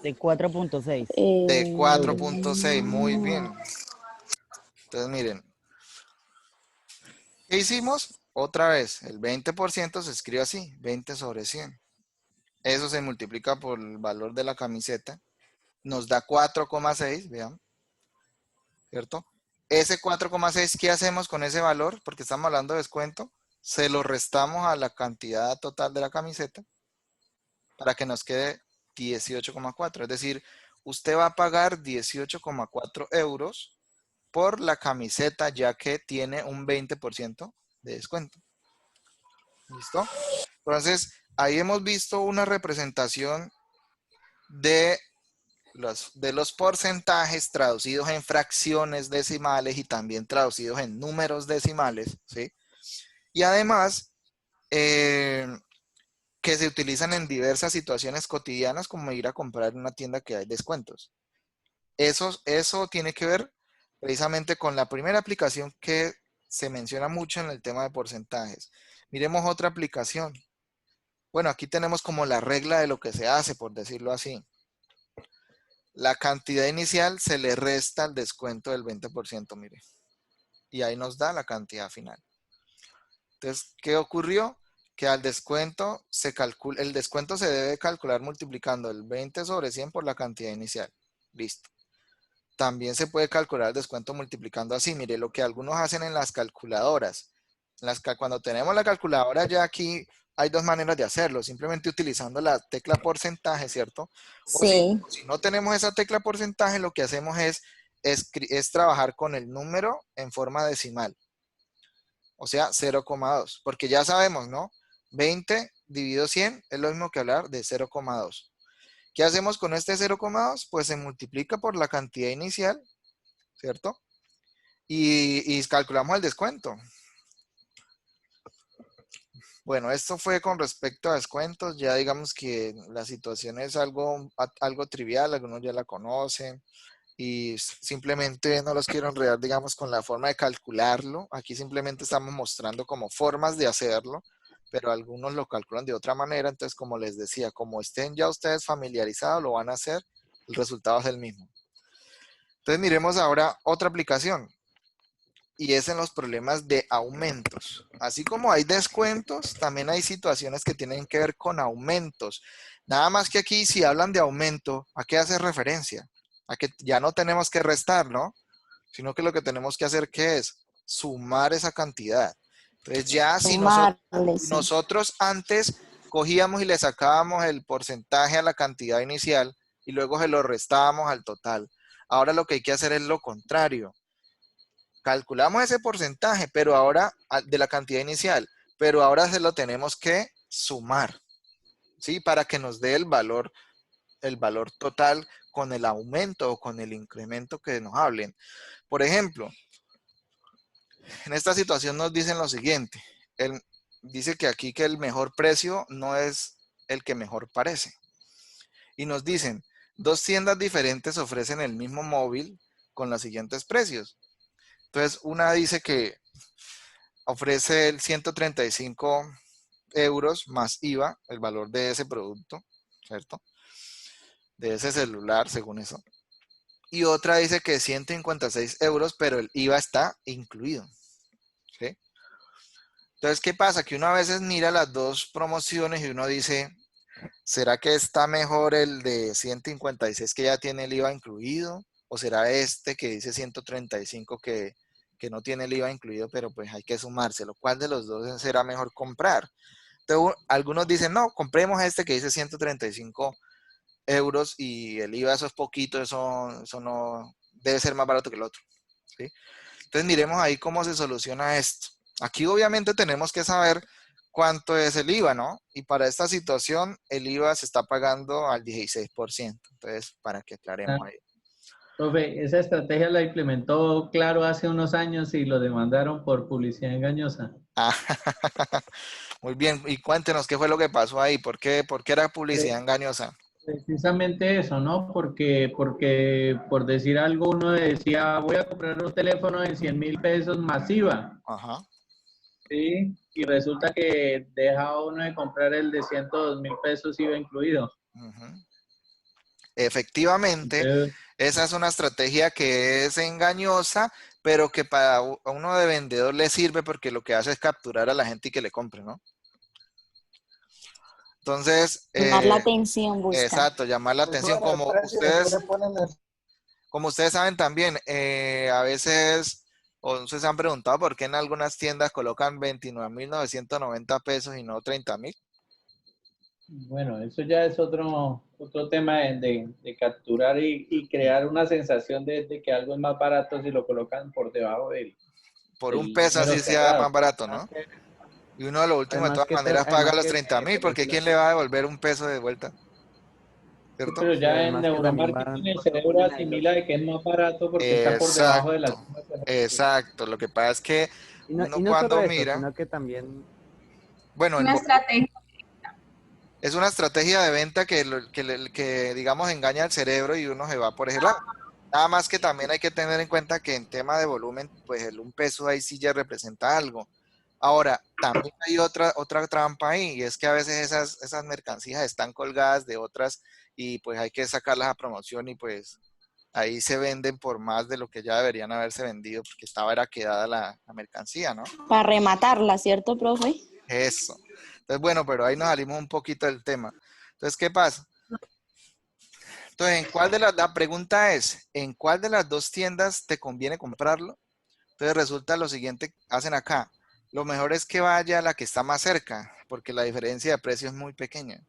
De 4.6. De 4.6, muy bien. Entonces, miren. ¿Qué hicimos? Otra vez, el 20% se escribe así, 20 sobre 100. Eso se multiplica por el valor de la camiseta. Nos da 4,6, vean. ¿Cierto? Ese 4,6, ¿qué hacemos con ese valor? Porque estamos hablando de descuento. Se lo restamos a la cantidad total de la camiseta para que nos quede 18,4. Es decir, usted va a pagar 18,4 euros por la camiseta ya que tiene un 20% de descuento. ¿Listo? Entonces, ahí hemos visto una representación de los porcentajes traducidos en fracciones decimales y también traducidos en números decimales, ¿sí? Y además, que se utilizan en diversas situaciones cotidianas como ir a comprar en una tienda que hay descuentos. Eso tiene que ver precisamente con la primera aplicación que se menciona mucho en el tema de porcentajes. Miremos otra aplicación. Bueno, aquí tenemos como la regla de lo que se hace, por decirlo así. La cantidad inicial se le resta el descuento del 20%, mire. Y ahí nos da la cantidad final. Entonces, ¿qué ocurrió? Que al descuento el descuento se debe calcular multiplicando el 20 sobre 100 por la cantidad inicial. Listo. También se puede calcular el descuento multiplicando así. Mire lo que algunos hacen en las calculadoras. Cuando tenemos la calculadora ya aquí hay dos maneras de hacerlo, simplemente utilizando la tecla porcentaje, ¿cierto? O Sí. si no tenemos esa tecla porcentaje, lo que hacemos es trabajar con el número en forma decimal, o sea, 0,2, porque ya sabemos, ¿no? 20 dividido 100 es lo mismo que hablar de 0,2. ¿Qué hacemos con este 0,2? Pues se multiplica por la cantidad inicial, ¿cierto? Y calculamos el descuento. Bueno, esto fue con respecto a descuentos. Ya digamos que la situación es algo trivial, algunos ya la conocen y simplemente no los quiero enredar, digamos, con la forma de calcularlo. Aquí simplemente estamos mostrando como formas de hacerlo, pero algunos lo calculan de otra manera. Entonces, como les decía, como estén ya ustedes familiarizados, lo van a hacer, el resultado es el mismo. Entonces, miremos ahora otra aplicación. Y es en los problemas de aumentos. Así como hay descuentos, también hay situaciones que tienen que ver con aumentos. Nada más que aquí, si hablan de aumento, ¿a qué hace referencia? A que ya no tenemos que restar, ¿no? Sino que lo que tenemos que hacer, ¿qué es? Sumar esa cantidad. Entonces ya si Sumarle, sí. nosotros antes cogíamos y le sacábamos el porcentaje a la cantidad inicial y luego se lo restábamos al total. Ahora lo que hay que hacer es lo contrario. Calculamos ese porcentaje, pero ahora de la cantidad inicial, pero ahora se lo tenemos que sumar, ¿sí? Para que nos dé el valor total con el aumento o con el incremento que nos hablen. Por ejemplo, en esta situación nos dicen lo siguiente. Dice que aquí que el mejor precio no es el que mejor parece. Y nos dicen, dos tiendas diferentes ofrecen el mismo móvil con los siguientes precios. Entonces, una dice que ofrece el 135 euros más IVA, el valor de ese producto, ¿cierto? De ese celular, según eso. Y otra dice que 156 euros, pero el IVA está incluido. ¿Sí? Entonces, ¿qué pasa? Que uno a veces mira las dos promociones y uno dice, ¿será que está mejor el de 156 que ya tiene el IVA incluido? ¿O será este que dice 135 que no tiene el IVA incluido, pero pues hay que sumárselo? ¿Cuál de los dos será mejor comprar? Entonces, algunos dicen, no, compremos este que dice 135 euros y el IVA, eso es poquito, eso no debe ser más barato que el otro. ¿Sí? Entonces, miremos ahí cómo se soluciona esto. Aquí obviamente tenemos que saber cuánto es el IVA, ¿no? Y para esta situación, el IVA se está pagando al 16%. Entonces, para que aclaremos ahí. Profe, esa estrategia la implementó Claro hace unos años y lo demandaron por publicidad engañosa. Ah, muy bien. Y cuéntenos qué fue lo que pasó ahí. ¿Por qué era publicidad engañosa? Precisamente eso, ¿no? Porque por decir algo, uno decía, voy a comprar un teléfono de 100.000 pesos masiva. Ajá. Sí, y resulta que deja uno de comprar el de 102.000 pesos IVA incluido. Efectivamente, esa es una estrategia que es engañosa, pero que para uno de vendedor le sirve porque lo que hace es capturar a la gente y que le compre, ¿no? Entonces, Llamar la atención, busca. Exacto, llamar la atención. Como ustedes saben también, a veces, o ustedes se han preguntado por qué en algunas tiendas colocan 29.990 pesos y no 30.000. Bueno, eso ya es otro tema de capturar y crear una sensación de que algo es más barato si lo colocan por debajo del... Por un peso así sea más barato, ¿no? Y uno de lo último, de todas maneras, paga los 30.000, porque ¿quién le va a devolver un peso de vuelta? ¿Cierto? Pero ya en neuromarketing el cerebro asimila de que es más barato porque está por debajo de la... Exacto, lo que pasa es que uno no cuando solo eso, mira... sino que también... Bueno, Una estrategia. es una estrategia de venta que, digamos, engaña al cerebro y uno se va por ese lado. Nada más que también hay que tener en cuenta que en tema de volumen, pues el un peso ahí sí ya representa algo. Ahora, también hay otra trampa ahí, y es que a veces esas mercancías están colgadas de otras y pues hay que sacarlas a promoción y pues ahí se venden por más de lo que ya deberían haberse vendido porque era quedada la mercancía, ¿no? Para rematarla, ¿cierto, profe? Eso. Entonces, bueno, pero ahí nos salimos un poquito del tema. Entonces, ¿qué pasa? Entonces, la pregunta es, ¿en cuál de las dos tiendas te conviene comprarlo? Entonces resulta lo siguiente, hacen acá, lo mejor es que vaya a la que está más cerca, porque la diferencia de precio es muy pequeña.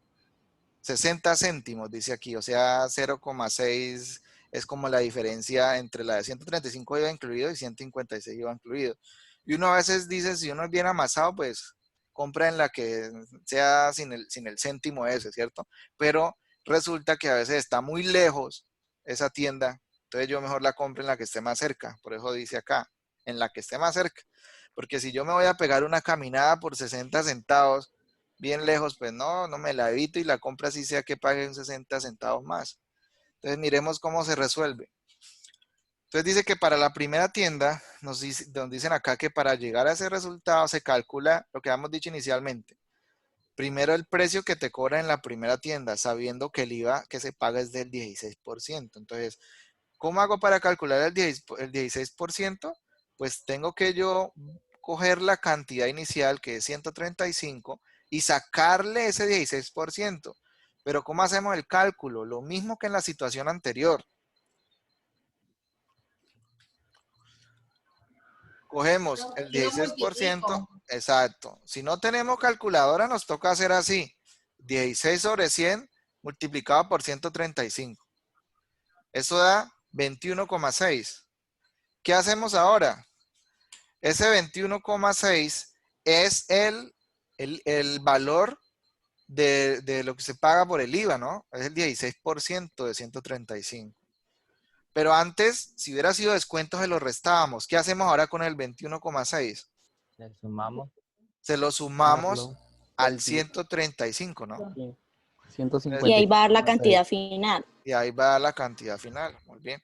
60 céntimos, dice aquí, o sea, 0,6 es como la diferencia entre la de 135 IVA incluido y 156 IVA incluido. Y uno a veces dice, si uno es bien amasado, pues compra en la que sea sin el céntimo ese, ¿cierto? Pero resulta que a veces está muy lejos esa tienda, entonces yo mejor la compro en la que esté más cerca, por eso dice acá, en la que esté más cerca. Porque si yo me voy a pegar una caminada por 60 centavos, bien lejos, pues no me la evito y la compra así sea que pague un 60 centavos más. Entonces miremos cómo se resuelve. Entonces dice que para la primera tienda, nos dicen acá que para llegar a ese resultado se calcula lo que habíamos dicho inicialmente. Primero el precio que te cobra en la primera tienda, sabiendo que el IVA que se paga es del 16%. Entonces, ¿cómo hago para calcular el 16%? Pues tengo que yo coger la cantidad inicial, que es 135, y sacarle ese 16%. Pero ¿cómo hacemos el cálculo? Lo mismo que en la situación anterior. Cogemos el 16%, exacto. Si no tenemos calculadora, nos toca hacer así. 16 sobre 100 multiplicado por 135. Eso da 21,6. ¿Qué hacemos ahora? Ese 21,6 es el valor de lo que se paga por el IVA, ¿no? Es el 16% de 135. Pero antes, si hubiera sido descuento, se lo restábamos. ¿Qué hacemos ahora con el 21,6? Le sumamos. Se lo sumamos al 135, ¿no? Y ahí 150. va a dar la cantidad final. Y ahí va la cantidad final. Muy bien.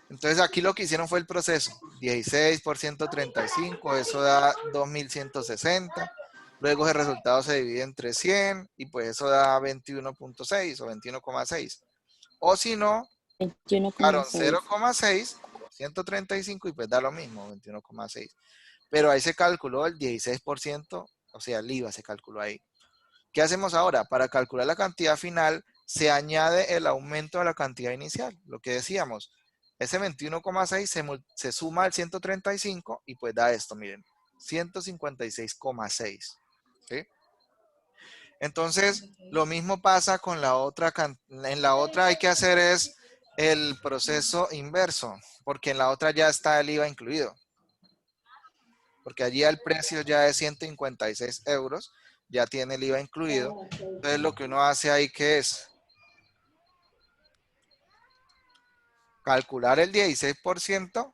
Entonces aquí lo que hicieron fue el proceso. 16 por 135, eso da 2160. Luego el resultado se divide entre 100 y pues eso da 21.6 o 21,6. O si no, claro, 0,6 por 135 y pues da lo mismo, 21,6. Pero ahí se calculó el 16%, o sea, el IVA se calculó ahí. ¿Qué hacemos ahora? Para calcular la cantidad final, se añade el aumento de la cantidad inicial, lo que decíamos. Ese 21,6 se suma al 135 y pues da esto, miren, 156,6. ¿Sí? Entonces, lo mismo pasa con la otra. En la otra hay que hacer es el proceso inverso, porque en la otra ya está el IVA incluido. Porque allí el precio ya es 156 euros, ya tiene el IVA incluido. Entonces, lo que uno hace ahí, ¿qué es? Calcular el 16%.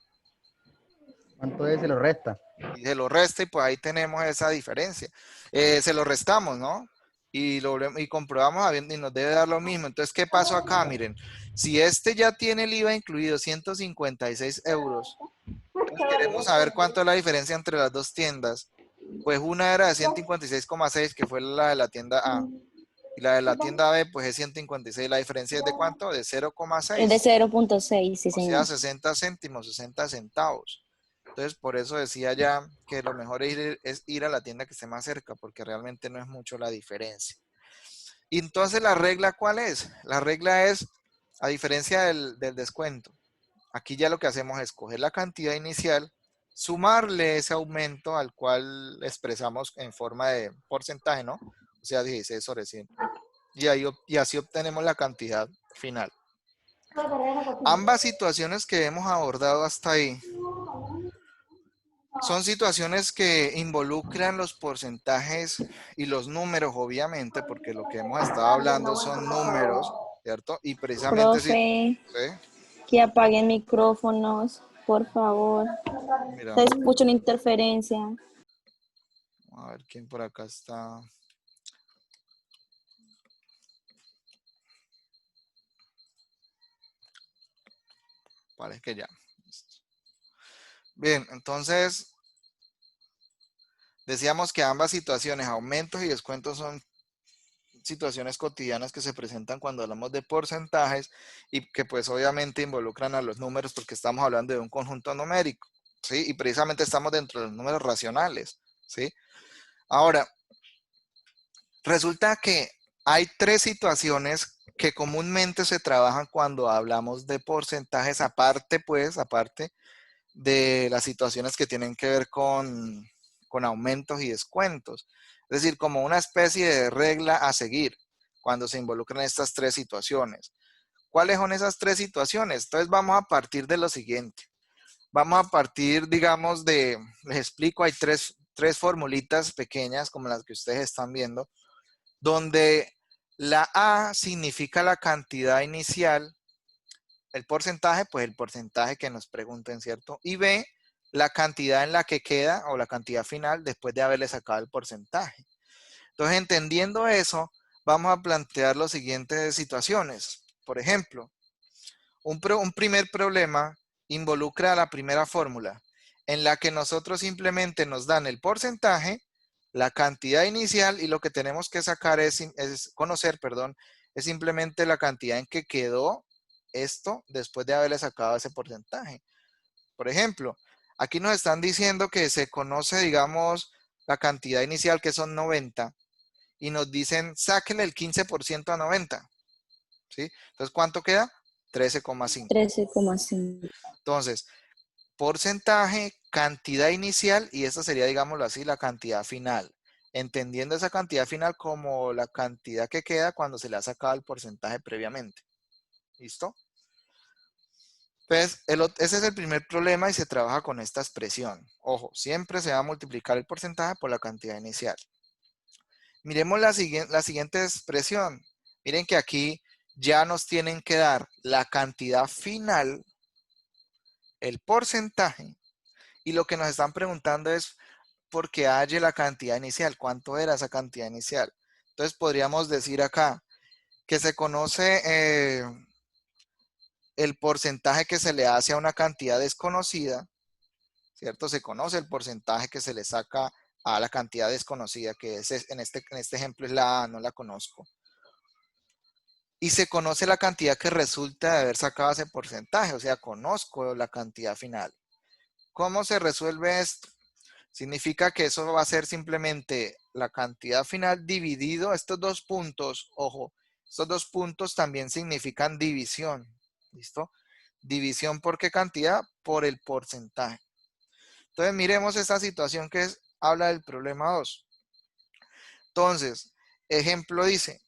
¿Cuánto es? Se lo resta. Y se lo resta y pues ahí tenemos esa diferencia. Se lo restamos, ¿no? Y comprobamos y nos debe dar lo mismo. Entonces, ¿qué pasó acá? Miren, si este ya tiene el IVA incluido 156 euros, entonces queremos saber cuánto es la diferencia entre las dos tiendas. Pues una era de 156,6, que fue la de la tienda A. Y la de la tienda B, pues es 156. ¿La diferencia es de cuánto? De 0,6. Es de 0.6, sí, O señor. sea, 60 céntimos, 60 centavos. Entonces, por eso decía ya que lo mejor es ir a la tienda que esté más cerca, porque realmente no es mucho la diferencia. Y entonces, ¿la regla cuál es? La regla es, a diferencia del descuento, aquí ya lo que hacemos es coger la cantidad inicial, sumarle ese aumento al cual expresamos en forma de porcentaje, ¿no? O sea, 16 sobre 100. Y así obtenemos la cantidad final. Ambas situaciones que hemos abordado hasta ahí son situaciones que involucran los porcentajes y los números, obviamente, porque lo que hemos estado hablando son números, ¿cierto? Y precisamente Profe, ¿sí? que apaguen micrófonos, por favor. Mira, Se escucha una interferencia. a ver quién por acá está. Parece que ya. Bien, entonces decíamos que ambas situaciones, aumentos y descuentos, son situaciones cotidianas que se presentan cuando hablamos de porcentajes y que pues obviamente involucran a los números porque estamos hablando de un conjunto numérico, ¿sí? Y precisamente estamos dentro de los números racionales, ¿sí? Ahora, resulta que hay tres situaciones que comúnmente se trabajan cuando hablamos de porcentajes, aparte de las situaciones que tienen que ver con con aumentos y descuentos. Es decir, como una especie de regla a seguir cuando se involucran estas tres situaciones. ¿Cuáles son esas tres situaciones? Entonces vamos a partir de lo siguiente. Vamos a partir, digamos, les explico, hay tres formulitas pequeñas como las que ustedes están viendo, donde la A significa la cantidad inicial, el porcentaje, pues el porcentaje que nos pregunten, ¿cierto? Y B, la cantidad en la que queda o la cantidad final después de haberle sacado el porcentaje. Entonces, entendiendo eso, vamos a plantear las siguientes situaciones. Por ejemplo, un primer problema involucra a la primera fórmula, en la que nosotros simplemente nos dan el porcentaje, la cantidad inicial, y lo que tenemos que sacar es simplemente la cantidad en que quedó esto después de haberle sacado ese porcentaje. Por ejemplo, aquí nos están diciendo que se conoce, digamos, la cantidad inicial, que son 90, y nos dicen, sáquenle el 15% a 90. ¿Sí? Entonces, ¿cuánto queda? 13,5. 13,5. Entonces, porcentaje, cantidad inicial, y esta sería, digámoslo así, la cantidad final. Entendiendo esa cantidad final como la cantidad que queda cuando se le ha sacado el porcentaje previamente. ¿Listo? Pues ese es el primer problema y se trabaja con esta expresión. Ojo, siempre se va a multiplicar el porcentaje por la cantidad inicial. Miremos la siguiente expresión. Miren que aquí ya nos tienen que dar la cantidad final, el porcentaje, y lo que nos están preguntando es por qué halle la cantidad inicial. ¿Cuánto era esa cantidad inicial? Entonces podríamos decir acá que se conoce el porcentaje que se le hace a una cantidad desconocida, ¿cierto? Se conoce el porcentaje que se le saca a la cantidad desconocida, que en este ejemplo es la A, no la conozco. Y se conoce la cantidad que resulta de haber sacado ese porcentaje, o sea, conozco la cantidad final. ¿Cómo se resuelve esto? Significa que eso va a ser simplemente la cantidad final dividido estos dos puntos. Ojo, estos dos puntos también significan división. ¿Listo? División ¿por qué cantidad? Por el porcentaje. Entonces miremos esta situación que habla del problema 2. Entonces, ejemplo dice,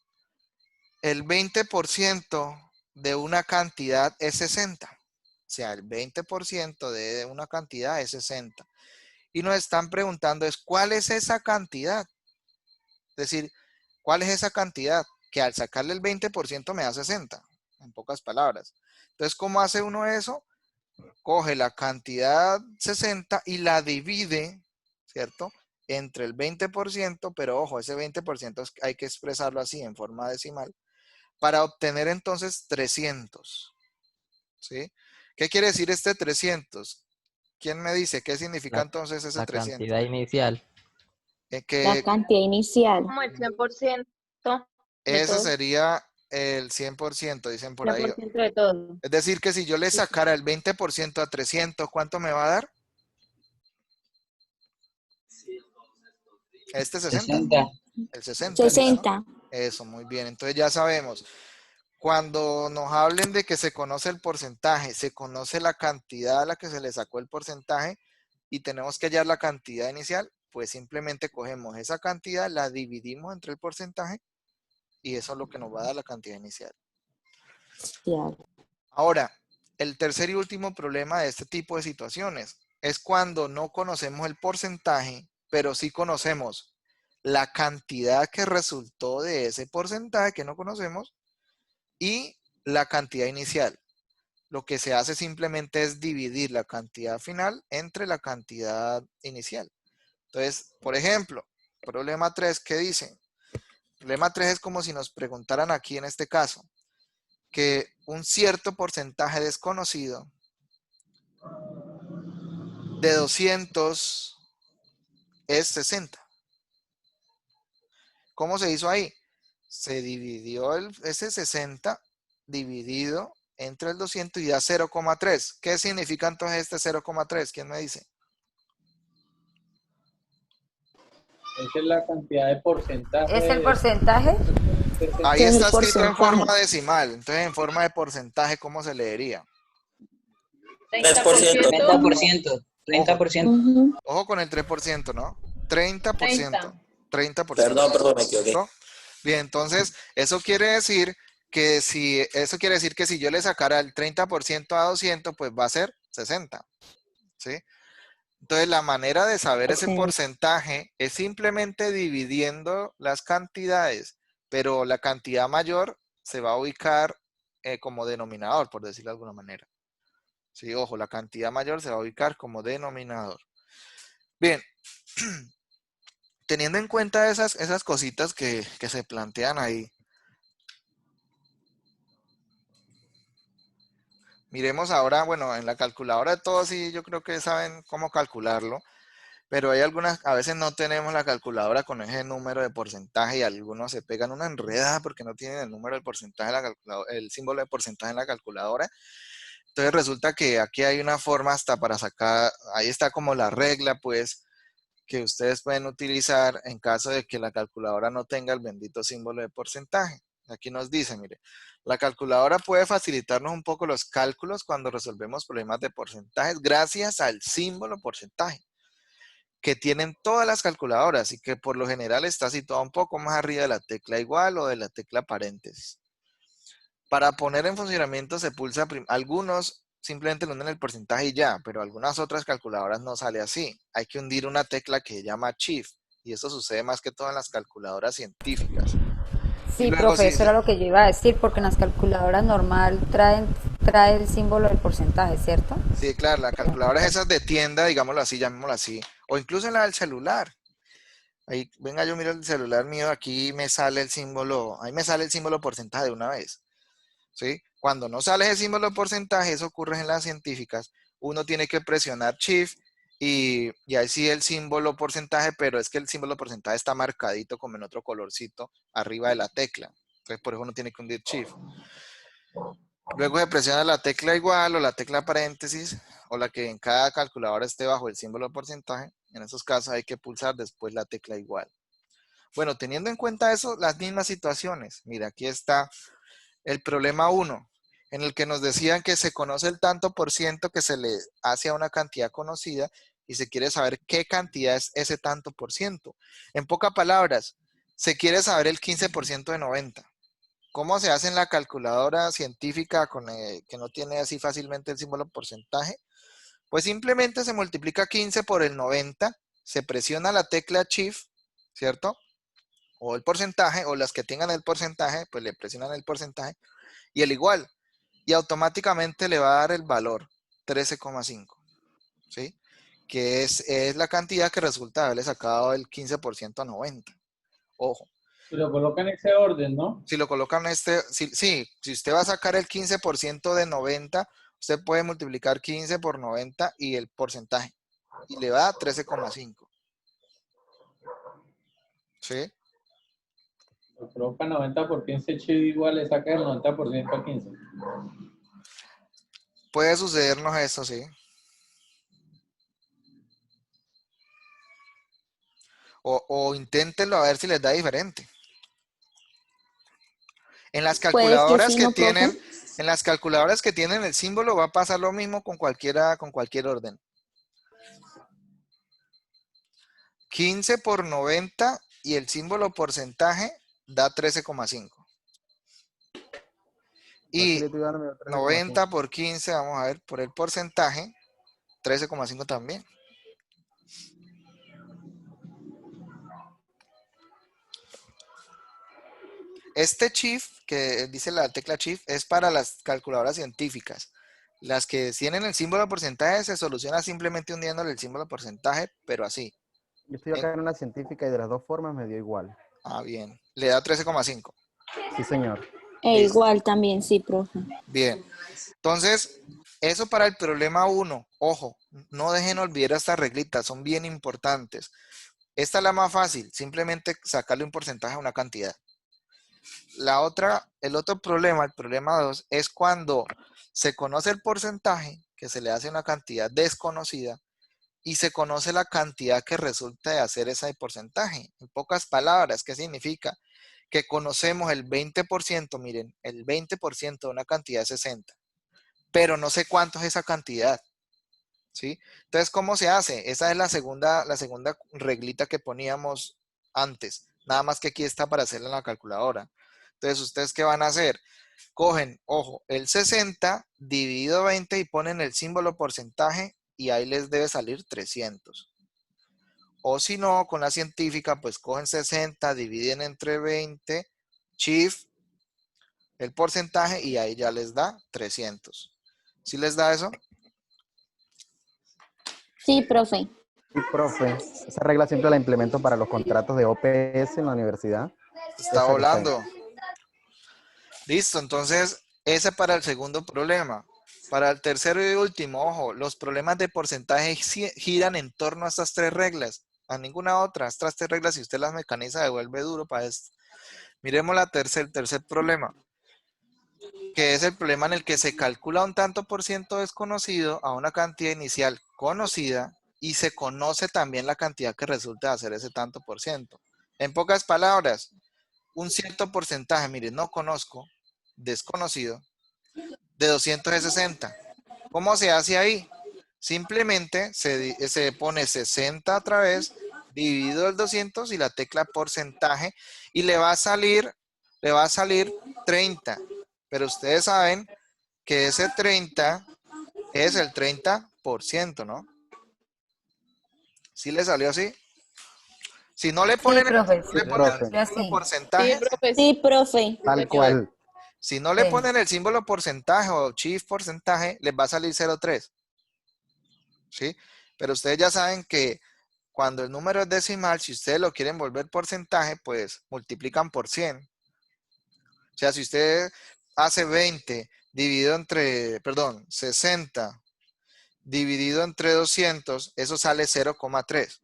el 20% de una cantidad es 60. O sea, el 20% de una cantidad es 60. Y nos están preguntando es, ¿cuál es esa cantidad? Es decir, ¿cuál es esa cantidad? Que al sacarle el 20% me da 60, en pocas palabras. Entonces, ¿cómo hace uno eso? Coge la cantidad 60 y la divide, ¿cierto? Entre el 20%, pero ojo, ese 20% hay que expresarlo así en forma decimal, para obtener entonces 300. ¿Sí? ¿Qué quiere decir este 300? ¿Quién me dice qué significa entonces ese 300? La cantidad inicial. La cantidad inicial. Como el 100%. Ese sería el 100%, dicen por ahí. 100% de todo. Es decir, que si yo le sacara el 20% a 300, ¿cuánto me va a dar? Este 60. El 60. 60. ¿No? Eso, muy bien. Entonces ya sabemos. Cuando nos hablen de que se conoce el porcentaje, se conoce la cantidad a la que se le sacó el porcentaje y tenemos que hallar la cantidad inicial, pues simplemente cogemos esa cantidad, la dividimos entre el porcentaje y eso es lo que nos va a dar la cantidad inicial. Ahora, el tercer y último problema de este tipo de situaciones es cuando no conocemos el porcentaje, pero sí conocemos la cantidad que resultó de ese porcentaje que no conocemos y la cantidad inicial. Lo que se hace simplemente es dividir la cantidad final entre la cantidad inicial. Entonces, por ejemplo, problema 3, ¿qué dice? Problema 3 es como si nos preguntaran aquí en este caso, que un cierto porcentaje desconocido de 200 es 60. ¿Cómo se hizo ahí? Se dividió ese 60 dividido entre el 200 y da 0,3. ¿Qué significa entonces este 0,3? ¿Quién me dice? Esa es la cantidad de porcentaje. ¿Es el porcentaje? Ahí está escrito en forma decimal. Entonces, en forma de porcentaje, ¿cómo se leería? 3%. 30%. 30%. Ojo con el 3%, ¿no? 30%. 30%. Perdón, me equivoqué. ¿No? Bien, entonces, eso quiere decir que si yo le sacara el 30% a 200, pues va a ser 60. ¿Sí? Entonces, la manera de saber ese porcentaje es simplemente dividiendo las cantidades, pero la cantidad mayor se va a ubicar como denominador, por decirlo de alguna manera. Sí, ojo, la cantidad mayor se va a ubicar como denominador. Bien, teniendo en cuenta esas cositas que se plantean ahí, miremos ahora, bueno, en la calculadora de todos sí yo creo que saben cómo calcularlo, pero hay algunas, a veces no tenemos la calculadora con ese número de porcentaje y algunos se pegan una enredada porque no tienen el número de porcentaje de la calculadora, el símbolo de porcentaje en la calculadora. Entonces resulta que aquí hay una forma hasta para sacar, ahí está como la regla, pues, que ustedes pueden utilizar en caso de que la calculadora no tenga el bendito símbolo de porcentaje. Aquí nos dice, mire, la calculadora puede facilitarnos un poco los cálculos cuando resolvemos problemas de porcentajes gracias al símbolo porcentaje que tienen todas las calculadoras y que por lo general está situado un poco más arriba de la tecla igual o de la tecla paréntesis. Para poner en funcionamiento se pulsa, algunos simplemente le hunden el porcentaje y ya, pero algunas otras calculadoras no sale así. Hay que hundir una tecla que se llama Shift y eso sucede más que todo en las calculadoras científicas. Sí, profe, eso era lo que yo iba a decir, porque en las calculadoras normal trae el símbolo del porcentaje, ¿cierto? Sí, claro, las calculadoras esas de tienda, digámoslo así, llamémoslo así, o incluso en la del celular. Ahí, venga, yo miro el celular mío, aquí me sale el símbolo, ahí me sale el símbolo porcentaje de una vez. ¿Sí? Cuando no sale ese símbolo de porcentaje, eso ocurre en las científicas, uno tiene que presionar Shift y ahí sí el símbolo porcentaje, pero es que el símbolo porcentaje está marcadito como en otro colorcito arriba de la tecla. Entonces por eso uno tiene que hundir Shift. Luego se presiona la tecla igual o la tecla paréntesis o la que en cada calculadora esté bajo el símbolo porcentaje. En esos casos hay que pulsar después la tecla igual. Bueno, teniendo en cuenta eso, las mismas situaciones. Mira, aquí está el problema 1, en el que nos decían que se conoce el tanto por ciento que se le hace a una cantidad conocida y se quiere saber qué cantidad es ese tanto por ciento. En pocas palabras, se quiere saber el 15% de 90. ¿Cómo se hace en la calculadora científica que no tiene así fácilmente el símbolo porcentaje? Pues simplemente se multiplica 15 por el 90, se presiona la tecla Shift, ¿cierto? O el porcentaje, o las que tengan el porcentaje, pues le presionan el porcentaje, y el igual, y automáticamente le va a dar el valor, 13,5, ¿sí? Que es la cantidad que resulta de haberle sacado el 15% a 90. Ojo. Si lo colocan en ese orden, ¿no? Si lo colocan si usted va a sacar el 15% de 90, usted puede multiplicar 15 por 90 y el porcentaje, y le va a dar 13,5. ¿Sí? Lo coloca 90 por 15 chido igual, le saca el 90% a 15. Puede sucedernos eso, sí. O inténtenlo a ver si les da diferente. En las calculadoras en las calculadoras que tienen el símbolo va a pasar lo mismo con cualquier orden. 15 por 90 y el símbolo porcentaje da 13,5. Y 90 por 15, vamos a ver, por el porcentaje, 13,5 también. Este Shift, que dice la tecla Shift, es para las calculadoras científicas. Las que tienen el símbolo de porcentaje se soluciona simplemente hundiéndole el símbolo de porcentaje, pero así. Yo estoy acá en una científica y de las dos formas me dio igual. Ah, bien. Le da 13,5. Sí, señor. Igual también, sí, profe. Bien. Entonces, eso para el problema 1. Ojo, no dejen olvidar estas reglitas, son bien importantes. Esta es la más fácil, simplemente sacarle un porcentaje a una cantidad. El otro problema, el problema 2, es cuando se conoce el porcentaje que se le hace a una cantidad desconocida y se conoce la cantidad que resulta de hacer ese porcentaje. En pocas palabras, ¿qué significa? Que conocemos el 20%, miren, el 20% de una cantidad es 60, pero no sé cuánto es esa cantidad. ¿sí? Entonces, ¿cómo se hace? Esa es la segunda reglita que poníamos antes. Nada más que aquí está para hacerla en la calculadora. Entonces, ¿ustedes qué van a hacer? Cogen, ojo, el 60 dividido 20 y ponen el símbolo porcentaje y ahí les debe salir 300. O si no, con la científica, pues cogen 60, dividen entre 20, shift, el porcentaje y ahí ya les da 300. ¿Sí les da eso? Sí, profe. Sí, profe. Esa regla siempre la implemento para los contratos de OPS en la universidad. Está volando. Listo, entonces ese para el segundo problema. Para el tercero y último, ojo, los problemas de porcentaje giran en torno a estas tres reglas, a ninguna otra. Estas tres reglas, si usted las mecaniza, devuelve duro para esto. Miremos el tercer problema, que es el problema en el que se calcula un tanto por ciento desconocido a una cantidad inicial conocida y se conoce también la cantidad que resulta de hacer ese tanto por ciento. En pocas palabras, un cierto porcentaje, miren, no conozco, desconocido, de 260. ¿Cómo se hace ahí? Simplemente se pone 60 otra vez, dividido el 200 y la tecla porcentaje y le va a salir 30. Pero ustedes saben que ese 30 es el 30%, ¿no? ¿Sí le salió así? Si no le ponen, el porcentaje. Sí, profe. Tal cual. Si no le ponen el símbolo porcentaje o shift porcentaje, les va a salir 0,3. ¿Sí? Pero ustedes ya saben que cuando el número es decimal, si ustedes lo quieren volver porcentaje, pues multiplican por 100. O sea, si usted hace 60 dividido entre 200, eso sale 0,3.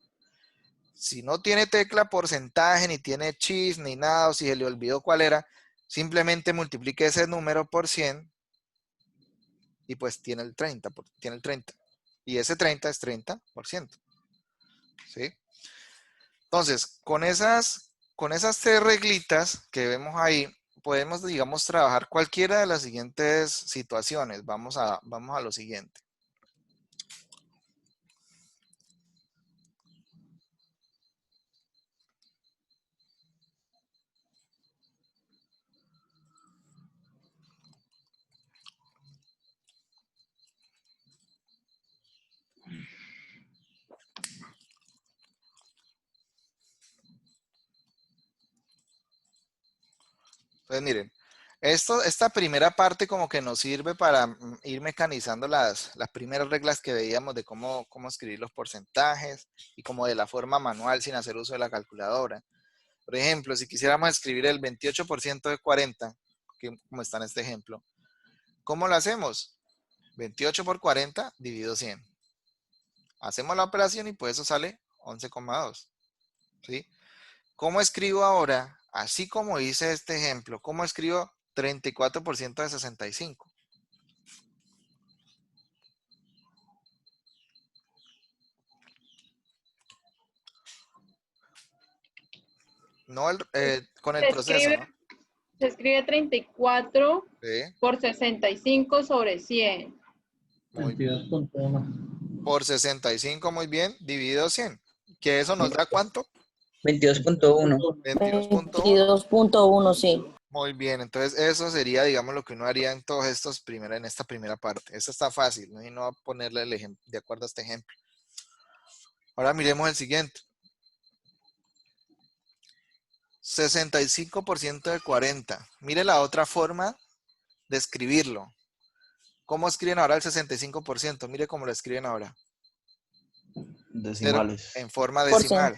Si no tiene tecla porcentaje, ni tiene shift, ni nada, o si se le olvidó cuál era, simplemente multiplique ese número por 100 y pues tiene el 30. Y ese 30 es 30%. ¿Sí? Entonces, con esas tres reglitas que vemos ahí, podemos, digamos, trabajar cualquiera de las siguientes situaciones. Vamos a lo siguiente. Entonces, miren, esta primera parte como que nos sirve para ir mecanizando las primeras reglas que veíamos de cómo escribir los porcentajes y como de la forma manual sin hacer uso de la calculadora. Por ejemplo, si quisiéramos escribir el 28% de 40, como está en este ejemplo, ¿cómo lo hacemos? 28 por 40 dividido 100. Hacemos la operación y pues eso sale 11,2. ¿Sí? ¿Cómo escribo ahora? Así como hice este ejemplo, ¿cómo escribo 34% de 65? No con el proceso, ¿no? Se escribe 34 por 65 sobre 100. 22.1. Por 65, muy bien, dividido 100. ¿Que eso nos da cuánto? 22.1. 22.1, sí. Muy bien, entonces eso sería, digamos, lo que uno haría en todos estos en esta primera parte. Esta está fácil, ¿no? Y no va a ponerle el ejemplo, de acuerdo a este ejemplo. Ahora miremos el siguiente. 65% de 40. Mire la otra forma de escribirlo. ¿Cómo escriben ahora el 65%? Mire cómo lo escriben ahora. Decimales. En forma decimal.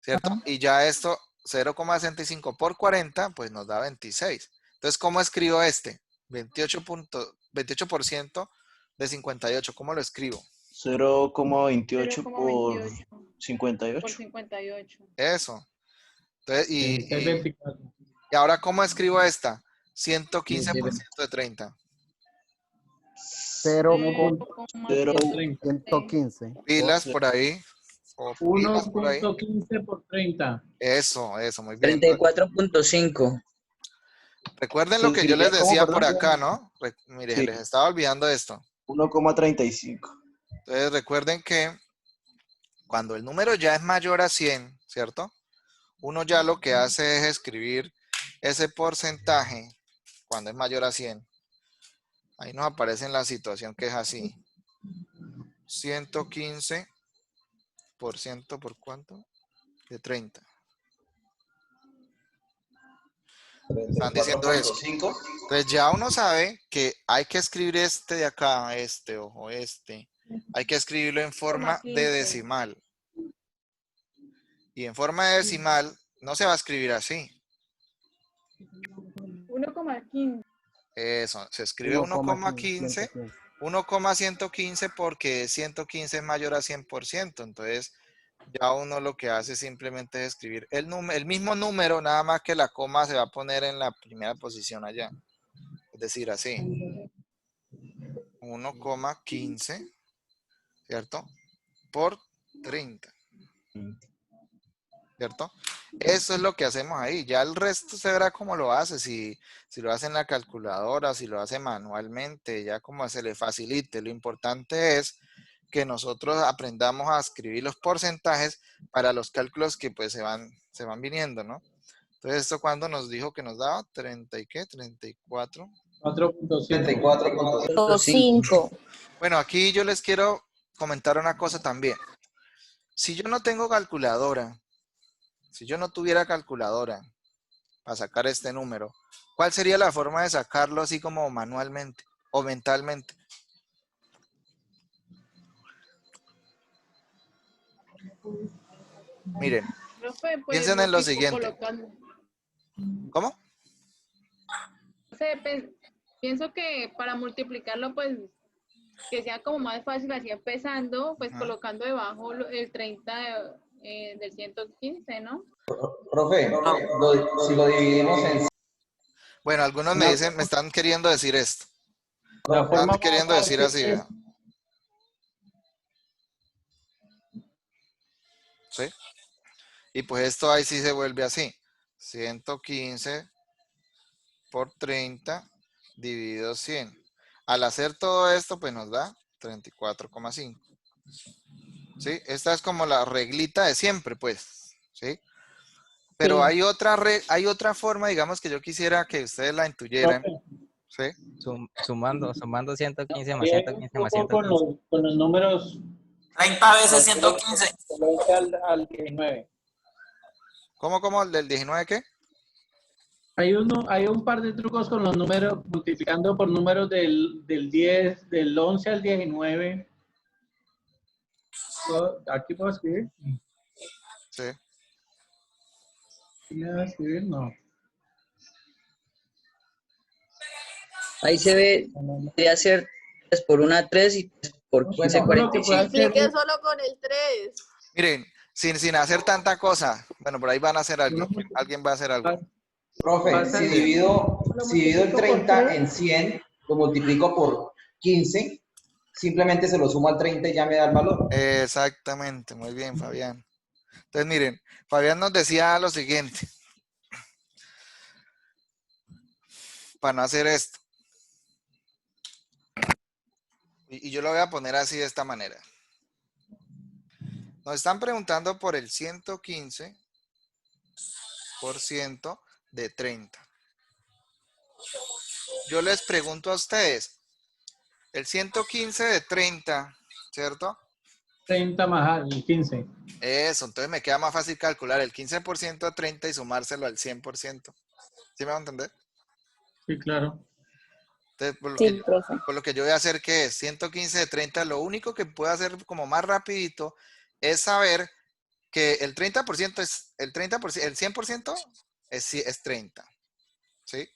¿Cierto? Y ya esto, 0,65 por 40, pues nos da 26. Entonces, ¿cómo escribo este? 28% de 58. ¿Cómo lo escribo? 0,28 por 58. Por 58. Eso. Entonces, y ahora, ¿cómo escribo esta? 115% de 30. 0,115. Pilas por ahí. 1.15 por 30. Eso, muy bien. 34.5. Recuerden lo que yo les decía por acá, ¿no? Mire, les estaba olvidando esto. 1,35. Entonces recuerden que cuando el número ya es mayor a 100, ¿cierto? Uno ya lo que hace es escribir ese porcentaje cuando es mayor a 100. Ahí nos aparece en la situación que es así. 115% ¿por cuánto? De 30. Están diciendo eso. 34.5. Entonces ya uno sabe que hay que escribir este de acá, ojo, hay que escribirlo en forma de decimal. Y en forma de decimal no se va a escribir así. 1,15. Eso, se escribe 1,15, 1,115 porque 115 es mayor a 100%. Entonces ya uno lo que hace simplemente es escribir el mismo número, nada más que la coma se va a poner en la primera posición allá. Es decir, así. 1,15, ¿cierto? Por 30. ¿Cierto? Eso es lo que hacemos ahí. Ya el resto se verá cómo lo hace. Si lo hace en la calculadora, si lo hace manualmente, ya como se le facilite. Lo importante es que nosotros aprendamos a escribir los porcentajes para los cálculos que pues se van viniendo, ¿no? Entonces, ¿esto cuando nos dijo que nos daba? 30 y qué? 34. 4.5. Bueno, aquí yo les quiero comentar una cosa también. Si yo no tengo calculadora, si yo no tuviera calculadora para sacar este número, ¿cuál sería la forma de sacarlo así como manualmente o mentalmente? Miren, Profe, pues, piensen en lo tipo siguiente. ¿Cómo? No sé, pienso que para multiplicarlo, pues, que sea como más fácil así empezando, pues colocando debajo el 30 del 115, ¿no? Profe, si lo dividimos en... Bueno, algunos me dicen, me están queriendo decir esto. La forma Están queriendo más decir fácil así, es- ¿verdad? ¿Sí? Y pues esto ahí sí se vuelve así. 115 por 30 dividido 100. Al hacer todo esto, pues nos da 34,5. ¿Sí? Esta es como la reglita de siempre, pues. ¿Sí? Pero Sí. hay otra forma, digamos, que yo quisiera que ustedes la intuyeran. ¿Sí? Sumando 115 más Ahí hay 115 un más poco 115. con los números. 30 veces 115. Al 19. ¿Cómo? ¿El del 19 qué? Hay un par de trucos con los números, multiplicando por números del 10, del 11 al 19. ¿Aquí puedo escribir? Sí. ¿Sí me va a escribir? No. Ahí se ve de hacer 3 por 1, 3 y 3 por 15, 45. Multiplique solo con el 3. Miren, sin hacer tanta cosa. Bueno, por ahí van a hacer algo. Alguien va a hacer algo. Profe, si divido el 30 en 100, lo multiplico por 15, simplemente se lo sumo al 30 y ya me da el valor. Exactamente, muy bien, Fabián. Entonces, miren, Fabián nos decía lo siguiente. Para no hacer esto. Y yo lo voy a poner así de esta manera. Nos están preguntando por el 115% de 30. Yo les pregunto a ustedes, el 115 de 30, ¿cierto? 30 más el 15. Eso, entonces me queda más fácil calcular el 15% de 30 y sumárselo al 100%. ¿Sí me va a entender? Sí, claro. Entonces, Sí, profe. por lo que yo voy a hacer, que es 115 de 30, lo único que puedo hacer como más rapidito es saber que el 30% es, el 100% es 30. ¿Sí?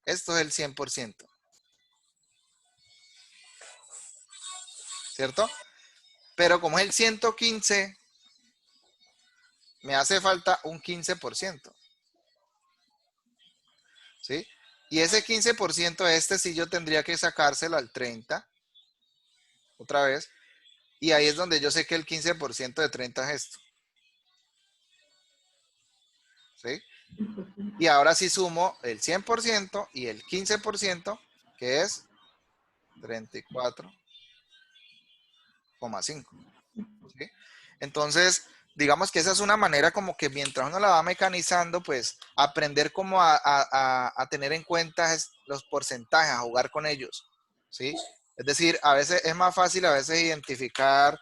Esto es el 100%. ¿Cierto? Pero como es el 115, me hace falta un 15%. ¿Sí? Y ese 15%, sí yo tendría que sacárselo al 30. Otra vez. Y ahí es donde yo sé que el 15% de 30 es esto. ¿Sí? Y ahora sí sumo el 100% y el 15%, que es 34 4,5. ¿Sí? Entonces, digamos que esa es una manera como que mientras uno la va mecanizando, pues aprender cómo a tener en cuenta los porcentajes, a jugar con ellos. ¿Sí? Es decir, a veces es más fácil a veces identificar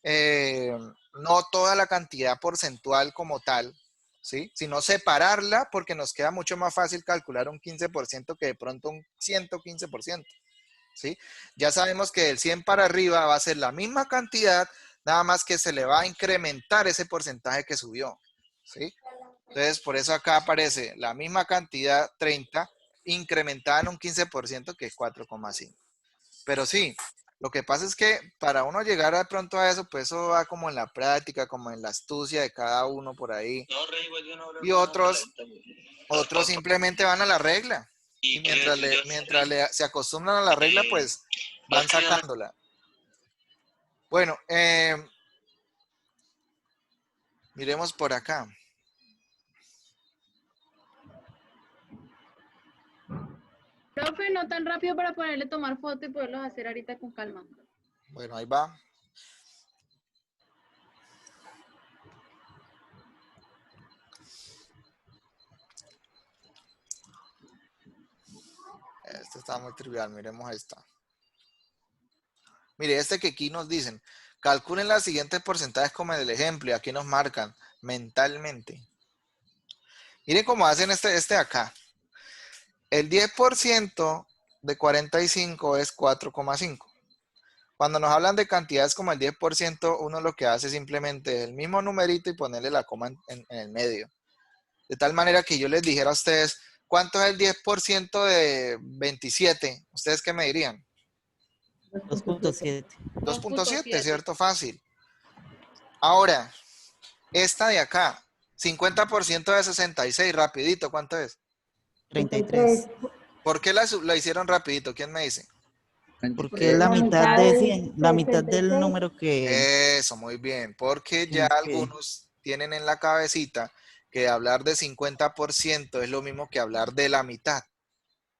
no toda la cantidad porcentual como tal, ¿sí? Sino separarla porque nos queda mucho más fácil calcular un 15% que de pronto un 115%, ¿sí? Ya sabemos que del 100 para arriba va a ser la misma cantidad, nada más que se le va a incrementar ese porcentaje que subió, ¿sí? Entonces, por eso acá aparece la misma cantidad, 30, incrementada en un 15%, que es 4,5. Pero sí, lo que pasa es que para uno llegar de pronto a eso, pues eso va como en la práctica, como en la astucia de cada uno por ahí. Y otros simplemente van a la regla. Y mientras se acostumbran a la regla, pues van sacándola. Bueno, miremos por acá. Profe, no tan rápido para poderle tomar foto y poderlos hacer ahorita con calma. Bueno, ahí va. Este está muy trivial, miremos esta. Mire, este que aquí nos dicen, calculen los siguientes porcentajes como en el ejemplo, y aquí nos marcan mentalmente. Miren cómo hacen este de acá. El 10% de 45 es 4,5. Cuando nos hablan de cantidades como el 10%, uno lo que hace es simplemente el mismo numerito y ponerle la coma en el medio. De tal manera que yo les dijera a ustedes, ¿cuánto es el 10% de 27? ¿Ustedes qué me dirían? 2.7. 2.7, ¿cierto? Fácil. Ahora, esta de acá, 50% de 66, rapidito, ¿cuánto es? 33. ¿Por qué la hicieron rapidito? ¿Quién me dice? Porque es la mitad de 100, la mitad del número que... Eso, muy bien. Porque ya algunos tienen en la cabecita que hablar de 50% es lo mismo que hablar de la mitad,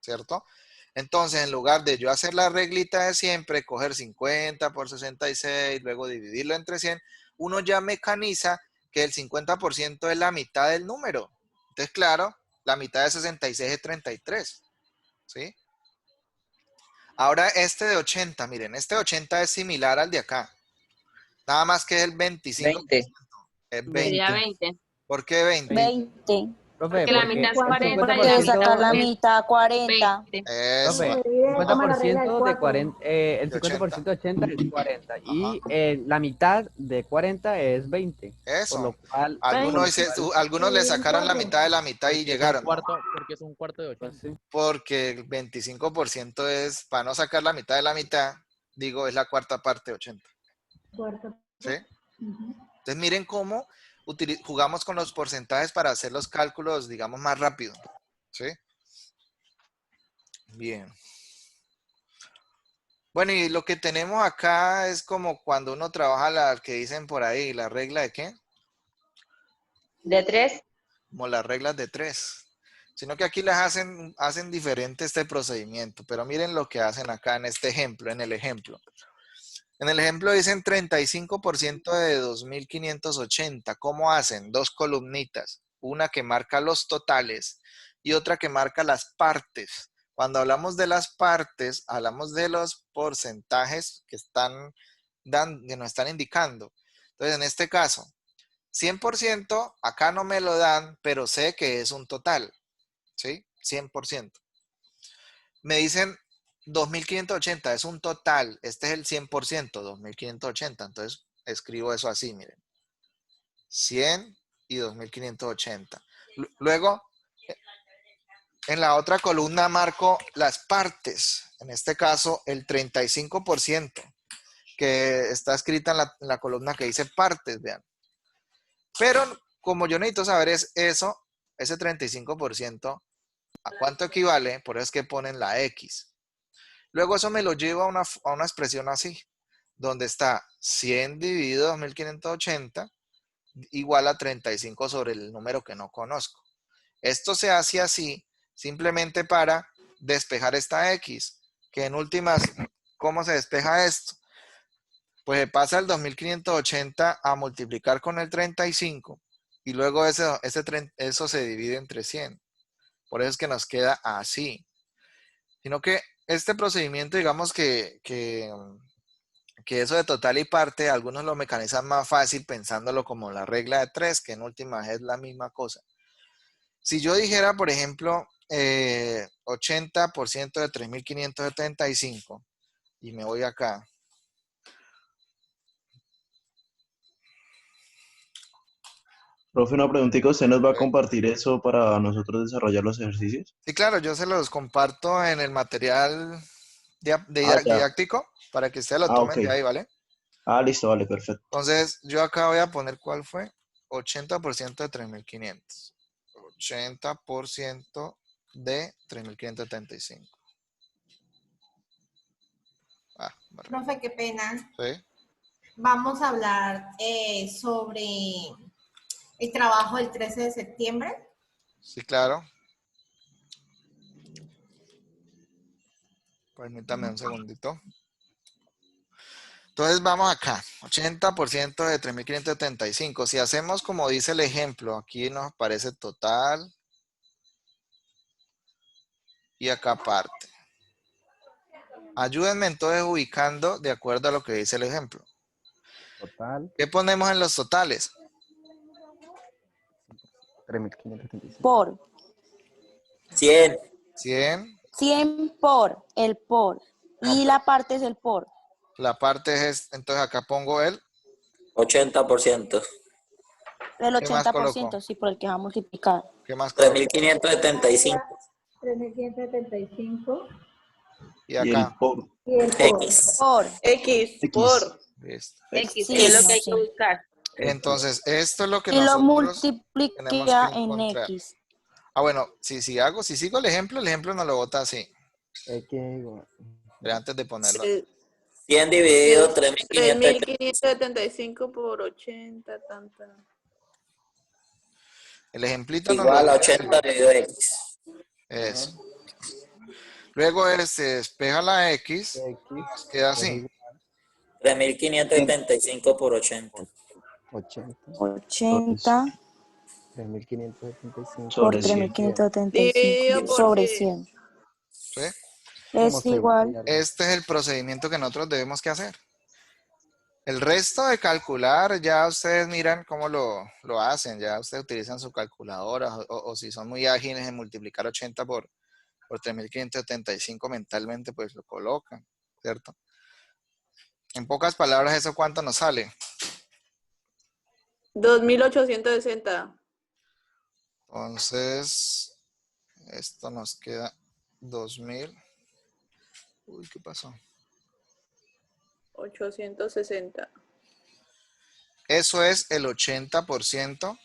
¿cierto? Entonces, en lugar de yo hacer la reglita de siempre, coger 50 por 66, luego dividirlo entre 100, uno ya mecaniza que el 50% es la mitad del número. Entonces, claro, la mitad de 66 es 33, ¿sí? Ahora este de 80, miren, este de 80 es similar al de acá. Nada más que es el 25%. 20. Es 20. Sería 20. ¿Por qué 20? 20. Porque la mitad es 40 y Porque la sacar la mitad mitad 40. 20. Eso. Profe, Vamos a la regla del 50% de 4. 40, el De 50% de 80 es 40 y la mitad de 40 es 20. Eso. Por lo cual, Algunos le sacaron la mitad de la mitad y llegaron. Porque es un cuarto de 80. Porque el 25% es, para no sacar la mitad de la mitad, digo, es la cuarta parte de 80. ¿Sí? Entonces miren cómo jugamos con los porcentajes para hacer los cálculos, digamos, más rápido. ¿Sí? Bien. Bueno, y lo que tenemos acá es como cuando uno trabaja la que dicen por ahí, la regla de ¿qué? ¿De 3? Como las reglas de 3. Sino que aquí las hacen diferente este procedimiento. Pero miren lo que hacen acá en este ejemplo, en el ejemplo. En el ejemplo dicen 35% de 2.580. ¿Cómo hacen? Dos columnitas. Una que marca los totales y otra que marca las partes. Cuando hablamos de las partes, hablamos de los porcentajes que nos están indicando. Entonces, en este caso, 100%, acá no me lo dan, pero sé que es un total. ¿Sí? 100%. Me dicen 2.580, es un total. Este es el 100%, 2.580. Entonces, escribo eso así, miren. 100 y 2.580. Luego, en la otra columna marco las partes. En este caso, el 35%, que está escrita en la columna que dice partes, vean. Pero como yo necesito saber eso, ese 35%, ¿a cuánto equivale? Por eso es que ponen la X. Luego eso me lo llevo a una expresión así, donde está 100 dividido 2.580 igual a 35 sobre el número que no conozco. Esto se hace así simplemente para despejar esta X, que en últimas, ¿cómo se despeja esto? pues se pasa el 2580 a multiplicar con el 35 y luego eso se divide entre 100. Por eso es que nos queda así. Sino que este procedimiento, digamos que eso de total y parte, algunos lo mecanizan más fácil pensándolo como la regla de 3, que en última es la misma cosa. Si yo dijera, por ejemplo, 80% de 3.575 y me voy acá. Profe, una preguntita, ¿usted nos va a compartir eso para nosotros desarrollar los ejercicios? Sí, claro, yo se los comparto en el material Ya. didáctico para que ustedes lo tomen Ok. de ahí, ¿vale? Listo, vale, perfecto. Entonces, yo acá voy a poner cuál fue. 80% de 3.500. 80% de 3.575. Profe, qué pena. ¿Sí? Vamos a hablar sobre el trabajo del 13 de septiembre. Sí, claro. Permítame un segundito. Entonces vamos acá, 80% de 3.575. Si hacemos como dice el ejemplo, aquí nos aparece total y acá parte. Ayúdenme entonces ubicando de acuerdo a lo que dice el ejemplo. Total. ¿Qué ponemos en los totales? 3.575. Por. 100. 100. 100 por, el por. Y la parte es el por. La parte es, entonces acá pongo el 80%. El ¿Qué más coloco? 80%, sí, por el que va a multiplicar. ¿Qué más coloco? 3.575. 3.575. Y acá. Y el X. Por. X, por. Listo. X, Sí, que es lo no, que hay sí. que buscar. Entonces, esto es lo que Y lo nosotros tenemos que multiplica en encontrar. X. Bueno, si sigo el ejemplo nos lo bota así. X igual. Pero antes de ponerlo. 100 dividido 3.575 por 80, tanta. El ejemplito nos igual lo a dice 80 así. dividido X. Eso. Luego se despeja la X, nos queda así. 3.575 por 80. 80. 80 3.575 por Sobre 100. 3.575 por sobre 100. 100. ¿Sí? Es igual. Este es el procedimiento que nosotros debemos que hacer. El resto de calcular, ya ustedes miran cómo lo hacen, ya ustedes utilizan su calculadora o si son muy ágiles en multiplicar 80 por 3.575 mentalmente, pues lo colocan, ¿cierto? En pocas palabras, ¿eso cuánto nos sale? 2.860. Entonces, esto nos queda 2.000. Uy, ¿qué pasó? 860. Eso es el 80%